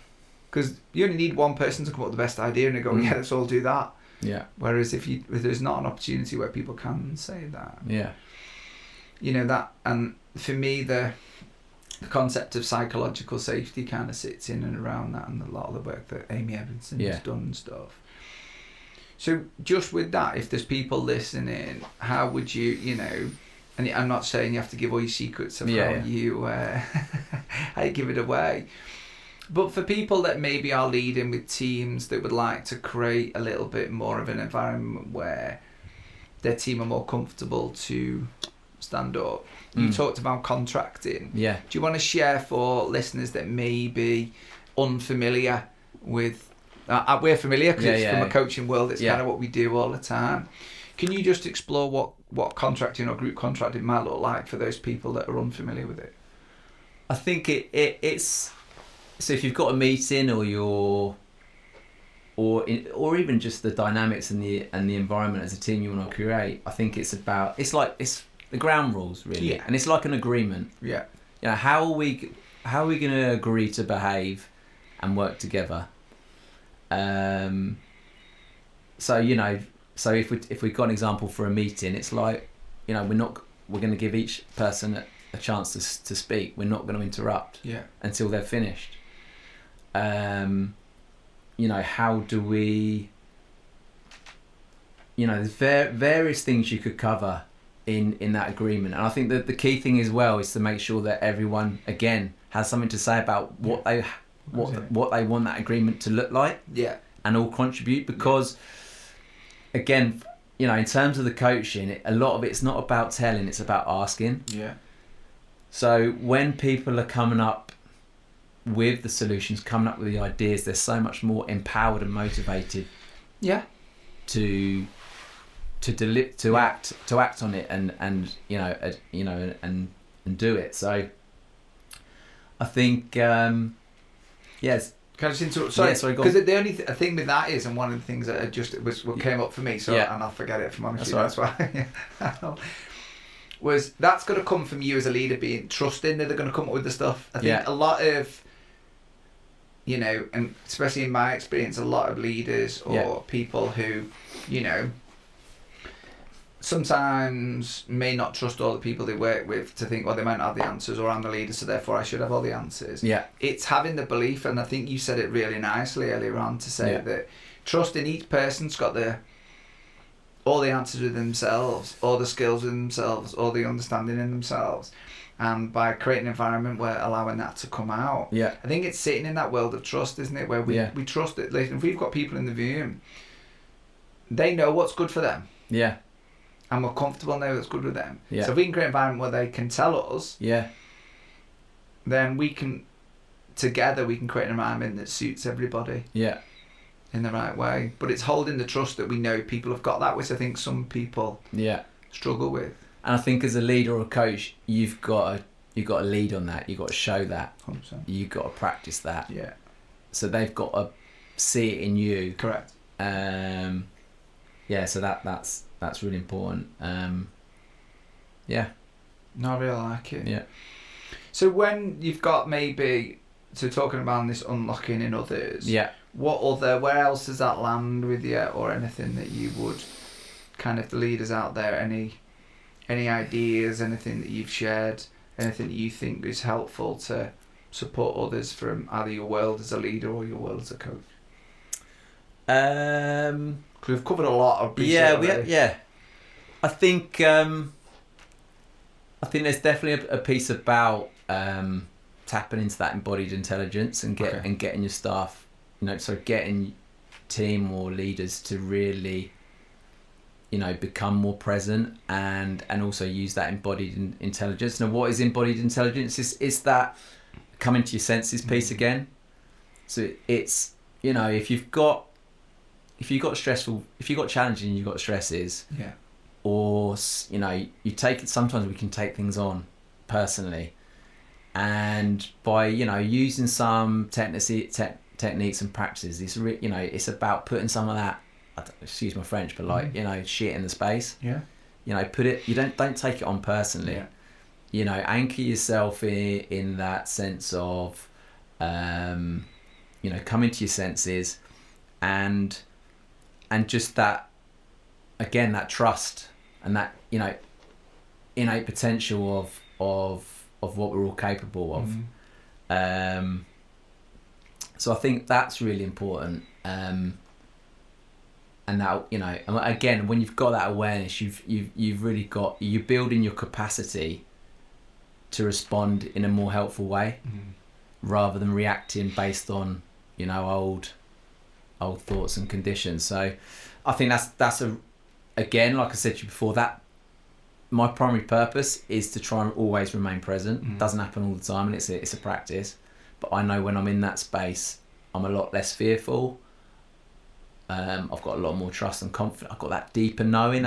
Because you only need one person to come up with the best idea and they go, let's all do that. Yeah. Whereas if there's not an opportunity where people can say that. Yeah. That, and for me the concept of psychological safety kind of sits in and around that, and a lot of the work that Amy Edmondson has done and stuff. So just with that, if there's people listening, how would you, and I'm not saying you have to give all your secrets of how you give it away. But for people that maybe are leading with teams that would like to create a little bit more of an environment where their team are more comfortable to stand up. You talked about contracting. Yeah. Do you want to share for listeners that may be unfamiliar with... we're familiar because from a coaching world, it's kind of what we do all the time. Can you just explore what contracting or group contracting might look like for those people that are unfamiliar with it? I think it's... So if you've got a meeting or even just the dynamics and the environment as a team you want to create, I think it's the ground rules really, and it's like an agreement. Yeah. How are we going to agree to behave and work together. So if we've got an example for a meeting, it's like, we're going to give each person a chance to speak. We're not going to interrupt until they're finished. How do we, there's various things you could cover in that agreement. And I think that the key thing as well is to make sure that everyone, again, has something to say about what they want that agreement to look like. Yeah. And all contribute, because again, in terms of the coaching, a lot of it's not about telling, it's about asking. Yeah. So when people are coming up with the solutions, coming up with the ideas, they're so much more empowered and motivated. Yeah. To act on it and do it. So I think yes. Can I just interrupt? Sorry, sorry, because the only thing with that is, and one of the things that came up for me, and I'll forget it if I'm honest. That's why. Was that's going to come from you as a leader, being trusting that they're going to come up with the stuff. I think a lot of, and especially in my experience, a lot of leaders or people who, sometimes may not trust all the people they work with to think, well, they might not have the answers, or I'm the leader, so therefore I should have all the answers. Yeah. It's having the belief, and I think you said it really nicely earlier on, to say that trusting each person's got all the answers with themselves, all the skills with themselves, all the understanding in themselves. And by creating an environment where allowing that to come out. Yeah. I think it's sitting in that world of trust, isn't it? Where we trust it. Like, if we've got people in the room, they know what's good for them. Yeah. And we're comfortable now that's good with them. Yeah. So if we can create an environment where they can tell us, then we can create an environment that suits everybody. Yeah. In the right way. But it's holding the trust that we know people have got that, which I think some people struggle with. And I think as a leader or a coach, you've got to lead on that. You've got to show that. 100%. You've got to practice that. Yeah. So they've got to see it in you. Correct. So that's really important. Yeah. No, I really like it. Yeah. So when you've got talking about this unlocking in others, where else does that land with you, or anything that you would, kind of the leaders out there, any ideas, anything that you've shared, anything that you think is helpful to support others from either your world as a leader or your world as a coach? Because we've covered a lot of I think there's definitely a piece about tapping into that embodied intelligence and getting your staff, getting team or leaders to really, become more present and also use that embodied intelligence. Now, what is embodied intelligence? It's that coming to your senses piece again. So it's, if you've got challenging, you've got stresses, or you take it. Sometimes we can take things on personally, and by using some techniques and practices, it's about putting some of that, excuse my French, but shit in the space. Put it. You don't take it on personally. Anchor yourself in that sense of coming to your senses, and just that, again, that trust and that innate potential of what we're all capable of. So I think that's really important. And that, again, when you've got that awareness, you've really you're building your capacity to respond in a more helpful way, rather than reacting based on old thoughts and conditions. So I think that's again, like I said to you before, that my primary purpose is to try and always remain present. It doesn't happen all the time, and it's a practice, but I know when I'm in that space, I'm a lot less fearful. I've got a lot more trust and confidence. I've got that deeper knowing,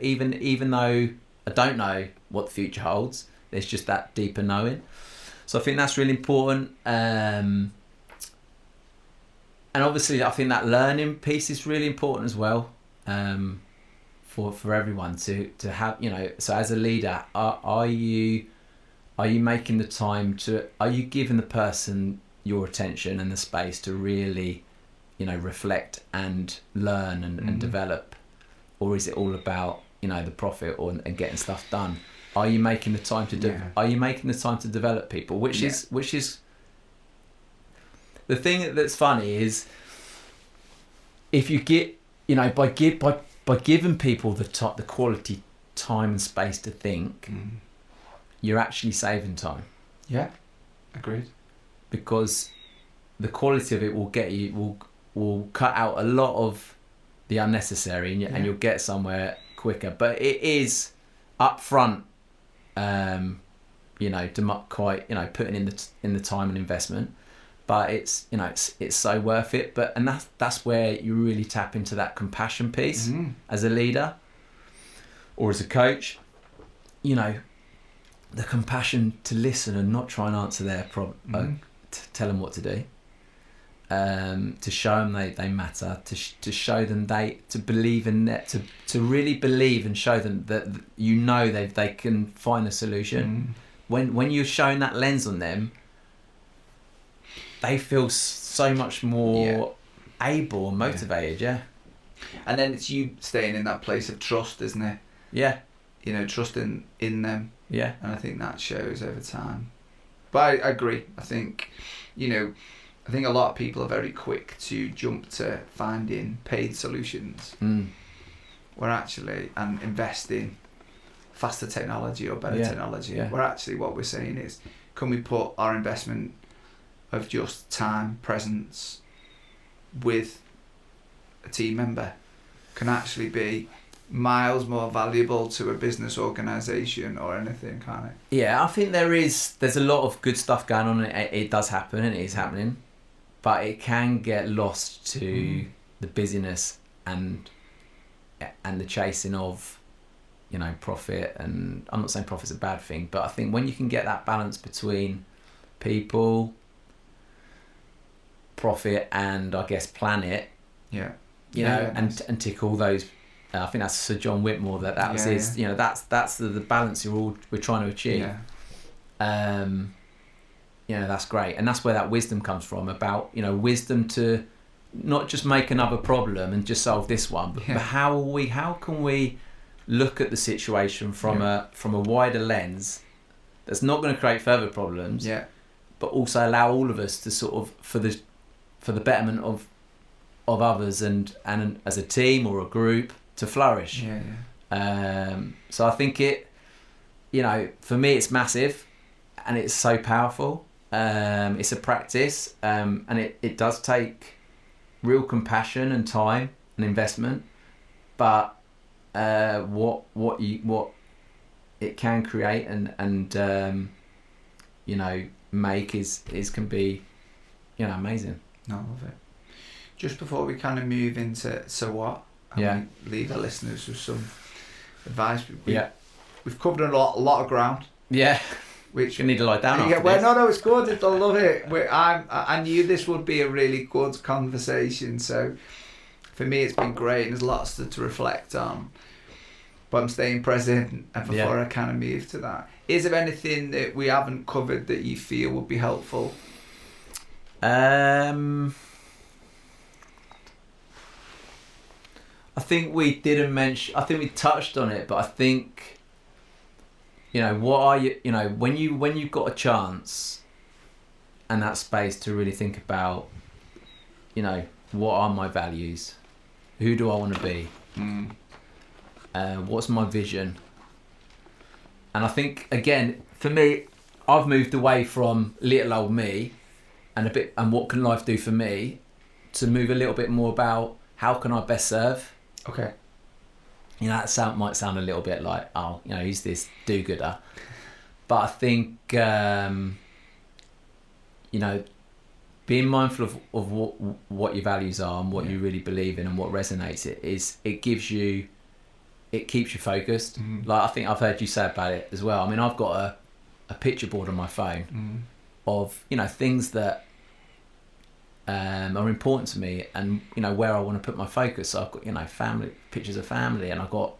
even though I don't know what the future holds, there's just that deeper knowing. So I think that's really important. And obviously I think that learning piece is really important as well, for everyone to have, so as a leader, are you making the time are you giving the person your attention and the space to really, reflect and learn and develop? Or is it all about, the profit and getting stuff done? Are you making the time to Are you making the time to develop people? Which is the thing that's funny is, if you get, by giving people the quality time and space to think, you're actually saving time. Yeah, agreed. Because the quality of it will cut out a lot of the unnecessary, and you'll get somewhere quicker. But it is upfront, quite, putting in the time and investment. But it's so worth it. And that's where you really tap into that compassion piece as a leader or as a coach. The compassion to listen and not try and answer their problem, to tell them what to do, to show them they matter, to show them to believe in that, to really believe and show them that they can find a solution. When you're showing that lens on them, they feel so much more able and motivated. And then it's you staying in that place of trust, isn't it? Trusting in them. And I think that shows over time. But I agree. I think a lot of people are very quick to jump to finding paid solutions. We're actually, and investing faster technology or better technology. We're actually, what we're saying is, can we put our investment of just time, presence with a team member can actually be miles more valuable to a business organisation or anything, can't it? Yeah, I think there's a lot of good stuff going on. It does happen, and it is happening, but it can get lost to the busyness and the chasing of profit. And I'm not saying profit's a bad thing, but I think when you can get that balance between people, profit, and I guess planet, and tick all those. I think that's Sir John Whitmore that was his. That's the balance we're trying to achieve. That's great, and that's where that wisdom comes from. About wisdom to not just make another problem and just solve this one, but how can we look at the situation from a wider lens that's not going to create further problems, but also allow all of us to sort of for the betterment of others and as a team or a group to flourish. So I think it, for me it's massive, and it's so powerful. It's a practice, and it does take real compassion and time and investment, but what it can create and make can be amazing. No, I love it. Just before we kind of move into so what, and we leave our listeners with some advice. We've covered a lot of ground. Which you need to lie down after this. No, it's good. I love it. I knew this would be a really good conversation. So for me, it's been great, and there's lots to reflect on. But I'm staying present, and before I kind of move to that, is there anything that we haven't covered that you feel would be helpful? I think we didn't mention. I think we touched on it, but I think what are you? When you've got a chance and that space to really think about, what are my values? Who do I want to be? What's my vision? And I think again, for me, I've moved away from little old me and what can life do for me, to move a little bit more about how can I best serve. Okay. That might sound a little bit like, who's this do-gooder? But I think, being mindful of what your values are and what you really believe in and what resonates, it keeps you focused. Like I think I've heard you say about it as well. I mean, I've got a picture board on my phone of, things that are important to me, and where I want to put my focus. So I've got family pictures of family, and I've got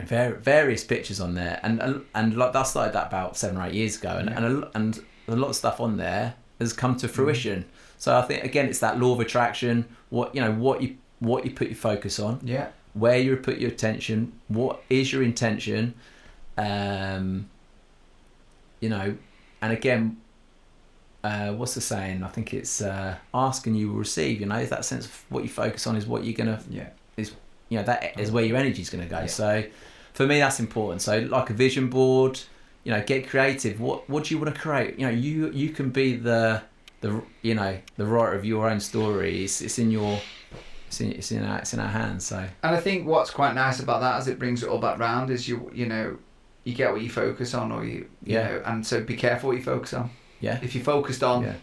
various pictures on there, and like I started that about 7 or 8 years ago, and a lot of stuff on there has come to fruition. So I think again it's that law of attraction. What you put your focus on, where you put your attention, what is your intention, and again, what's the saying? I think it's ask and you will receive. Is that sense of what you focus on is what you're gonna that is where your energy is going to go. So for me that's important. So like a vision board, get creative. What do you want to create? You can be the writer of your own story. It's in our hands. So, and I think what's quite nice about that, as it brings it all back round, is you get what you focus on, or you know, and so be careful what you focus on. If you're focused on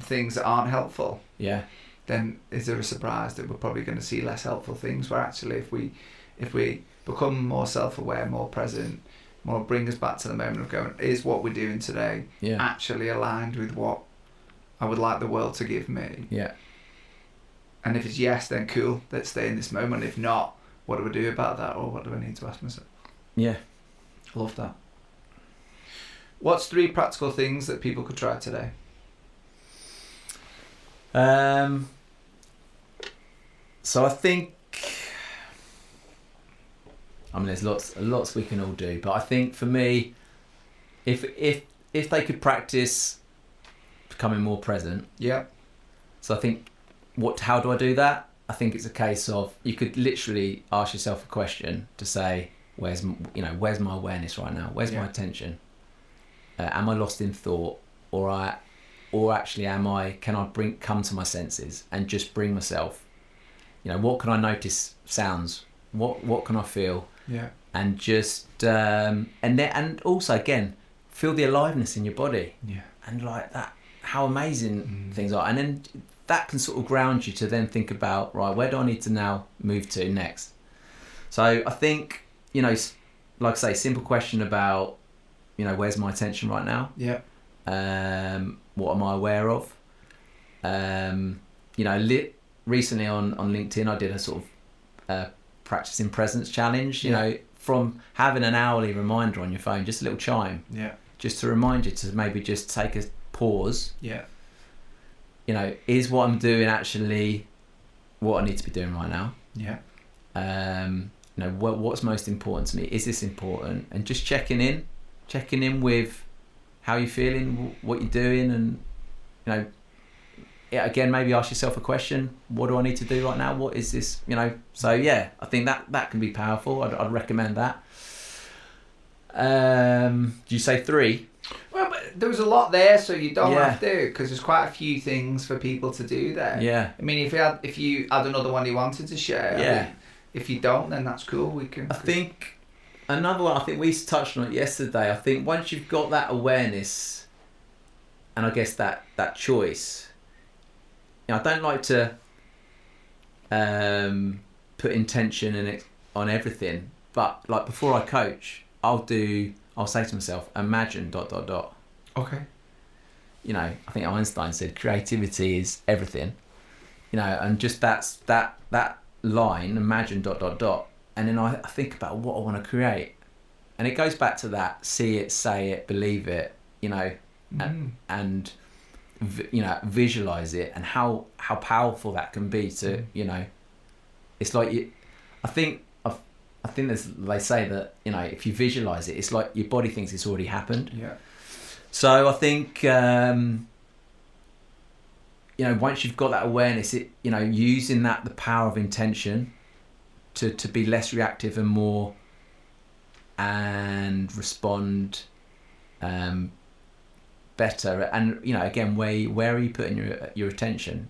things that aren't helpful, then is there a surprise that we're probably going to see less helpful things? Where actually if we become more self-aware, more present, more bring us back to the moment of going, is what we're doing today actually aligned with what I would like the world to give me? And if it's yes, then cool, let's stay in this moment. If not, what do we do about that, or what do I need to ask myself? I love that. What's 3 practical things that people could try today? So I think, there's lots we can all do, but I think for me, if they could practice becoming more present. So I think, how do I do that? I think it's a case of, you could literally ask yourself a question to say, where's my awareness right now? Where's my attention? Am I lost in thought, or actually can I come to my senses and just bring myself? What can I notice? Sounds. What can I feel? And just and also again, feel the aliveness in your body. And like that, how amazing things are. And then that can sort of ground you to then think about, right, where do I need to now move to next? So I think, like I say, simple question about, where's my attention right now? What am I aware of? Recently on LinkedIn, I did a sort of practicing presence challenge. From having an hourly reminder on your phone, just a little chime, just to remind you to maybe just take a pause. Is what I'm doing actually what I need to be doing right now? What's most important to me? Is this important? And just checking in with how you're feeling, what you're doing, and again, maybe ask yourself a question: what do I need to do right now? What is this? So I think that can be powerful. I'd recommend that. Do you say 3? Well, but there was a lot there, so you don't have to, because there's quite a few things for people to do there. I mean, if you had another one you wanted to share, if you don't, then that's cool. We can. I think another one. I think we touched on it yesterday. I think once you've got that awareness, and I guess that choice. I don't like to put intention in it on everything, but like before I coach, I'll say to myself, imagine ... Okay. I think Einstein said creativity is everything. And just that line, imagine ... and then I think about what I want to create, and it goes back to that: see it, say it, believe it. And visualize it, and how powerful that can be to it's like I think they say that if you visualize it, it's like your body thinks it's already happened. So I think once you've got that awareness, using the power of intention to be less reactive and more, and respond better. And again, where are you putting your attention?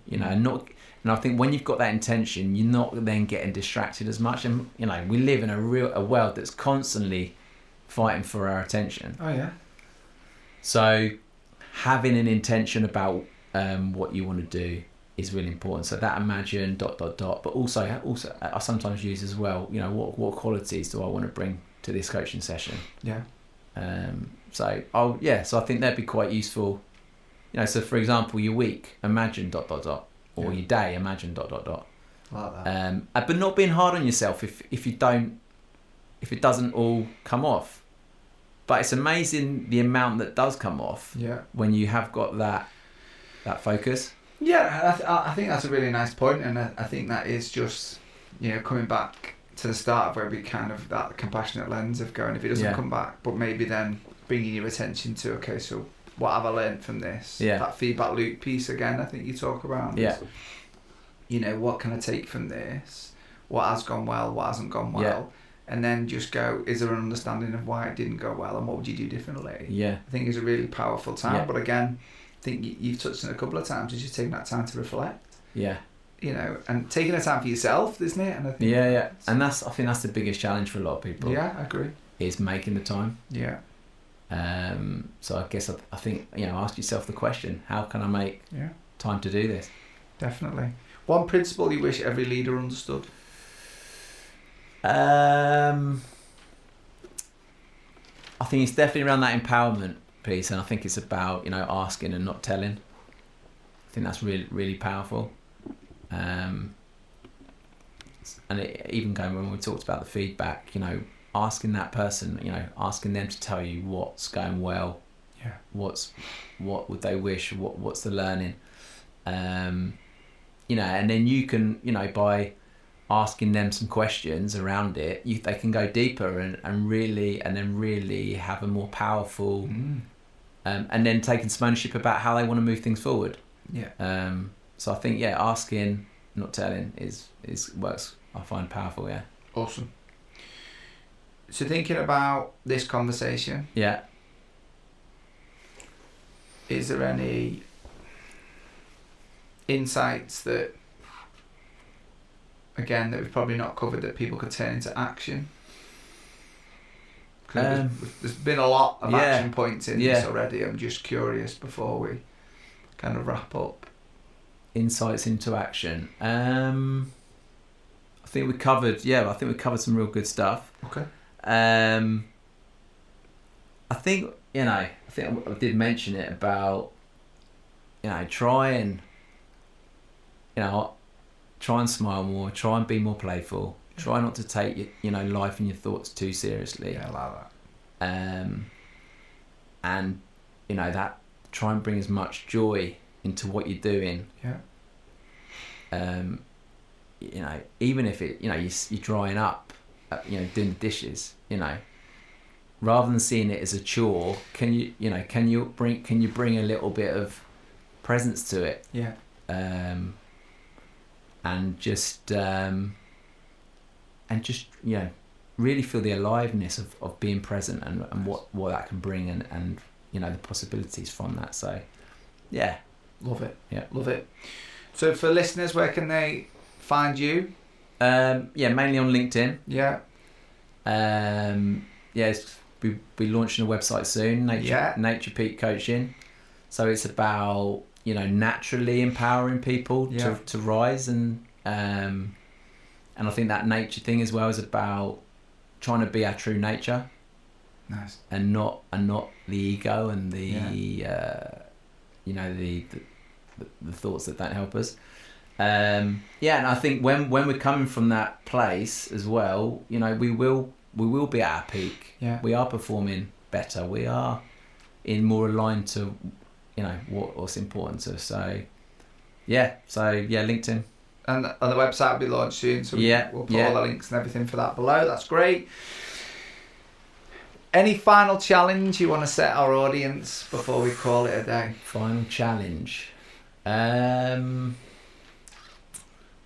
And I think when you've got that intention, you're not then getting distracted as much. And we live in a world that's constantly fighting for our attention. So having an intention about what you want to do is really important. So that imagine ... but also I sometimes use as well, what qualities do I want to bring to this coaching session? So I think that'd be quite useful. So for example, your week, imagine ... or your day, imagine ... I like that. But not being hard on yourself if it doesn't all come off. But it's amazing the amount that does come off when you have got that focus. Yeah, I think that's a really nice point, and I think that is just, coming back to the start of where we kind of that compassionate lens of going, if it doesn't come back, but maybe then bringing your attention to, okay, so what have I learned from this? Yeah. That feedback loop piece again, I think you talk around. Yeah. What can I take from this? What has gone well? What hasn't gone well? Yeah. And then just go, is there an understanding of why it didn't go well, and what would you do differently? Yeah. I think it's a really powerful time. Yeah. But again, I think you've touched on it a couple of times, is just taking that time to reflect. Yeah. And taking the time for yourself, isn't it? And I think and I think that's the biggest challenge for a lot of people. Yeah, I agree. Is making the time. Yeah. So I guess I think, ask yourself the question, how can I make time to do this? Definitely. One principle you wish every leader understood? I think it's definitely around that empowerment piece, and I think it's about asking and not telling. I think that's really, really powerful. And even going when we talked about the feedback, asking that person, asking them to tell you what's going well, what would they wish, what's the learning, and then you can, by asking them some questions around it, they can go deeper and really have a more powerful, and then taking some ownership about how they want to move things forward. Yeah. So I think asking, not telling is works. I find powerful. Yeah. Awesome. So thinking about this conversation. Yeah. Is there any insights that we've probably not covered that people could turn into action? There's been a lot of action points in this already. I'm just curious before we kind of wrap up. Insights into action. I think we covered. I think we covered some real good stuff. Okay. I think I did mention it about try and smile more, try and be more playful, try not to take life and your thoughts too seriously. Yeah, I like that. And that try and bring as much joy into what you're doing. Even if it you're drying up, doing the dishes, rather than seeing it as a chore, can you bring a little bit of presence to it? Yeah. And just really feel the aliveness of being present and what that can bring and the possibilities from that. So love it. Love it. So for listeners, where can they find you? Mainly on LinkedIn. We'll be launching a website soon, Nature Peak Coaching. So it's about naturally empowering people to rise, and I think that nature thing as well is about trying to be our true nature. Nice. And not the ego and the the thoughts that don't help us. And I think when we're coming from that place as well, we will be at our peak. We are performing better. We are in more aligned to what's important to us. So LinkedIn. And the website will be launched soon, so we'll put all the links and everything for that below. That's great. Any final challenge you want to set our audience before we call it a day? Final challenge.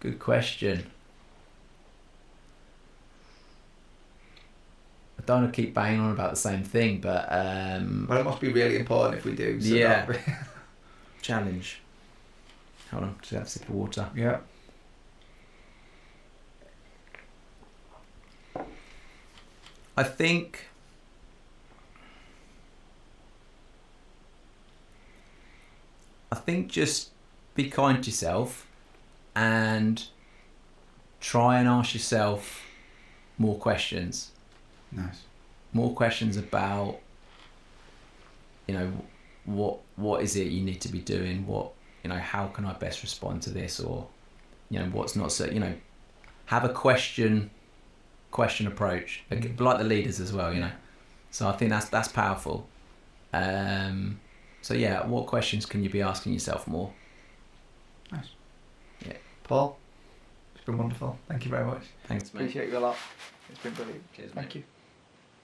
Good question. I don't want to keep banging on about the same thing, but well, it must be really important if we do. So challenge. Hold on, just have a sip of water. Yeah. I think just be kind to yourself and try and ask yourself more questions. Nice. More questions about what is it you need to be doing, how can I best respond to this, or what's not so, have a question approach, like the leaders as well, So I think that's powerful. So yeah, what questions can you be asking yourself more? Nice. Yeah. Paul, it's been wonderful. Thank you very much. Thanks, mate. Appreciate you a lot. It's been brilliant. Cheers, mate. Thank you.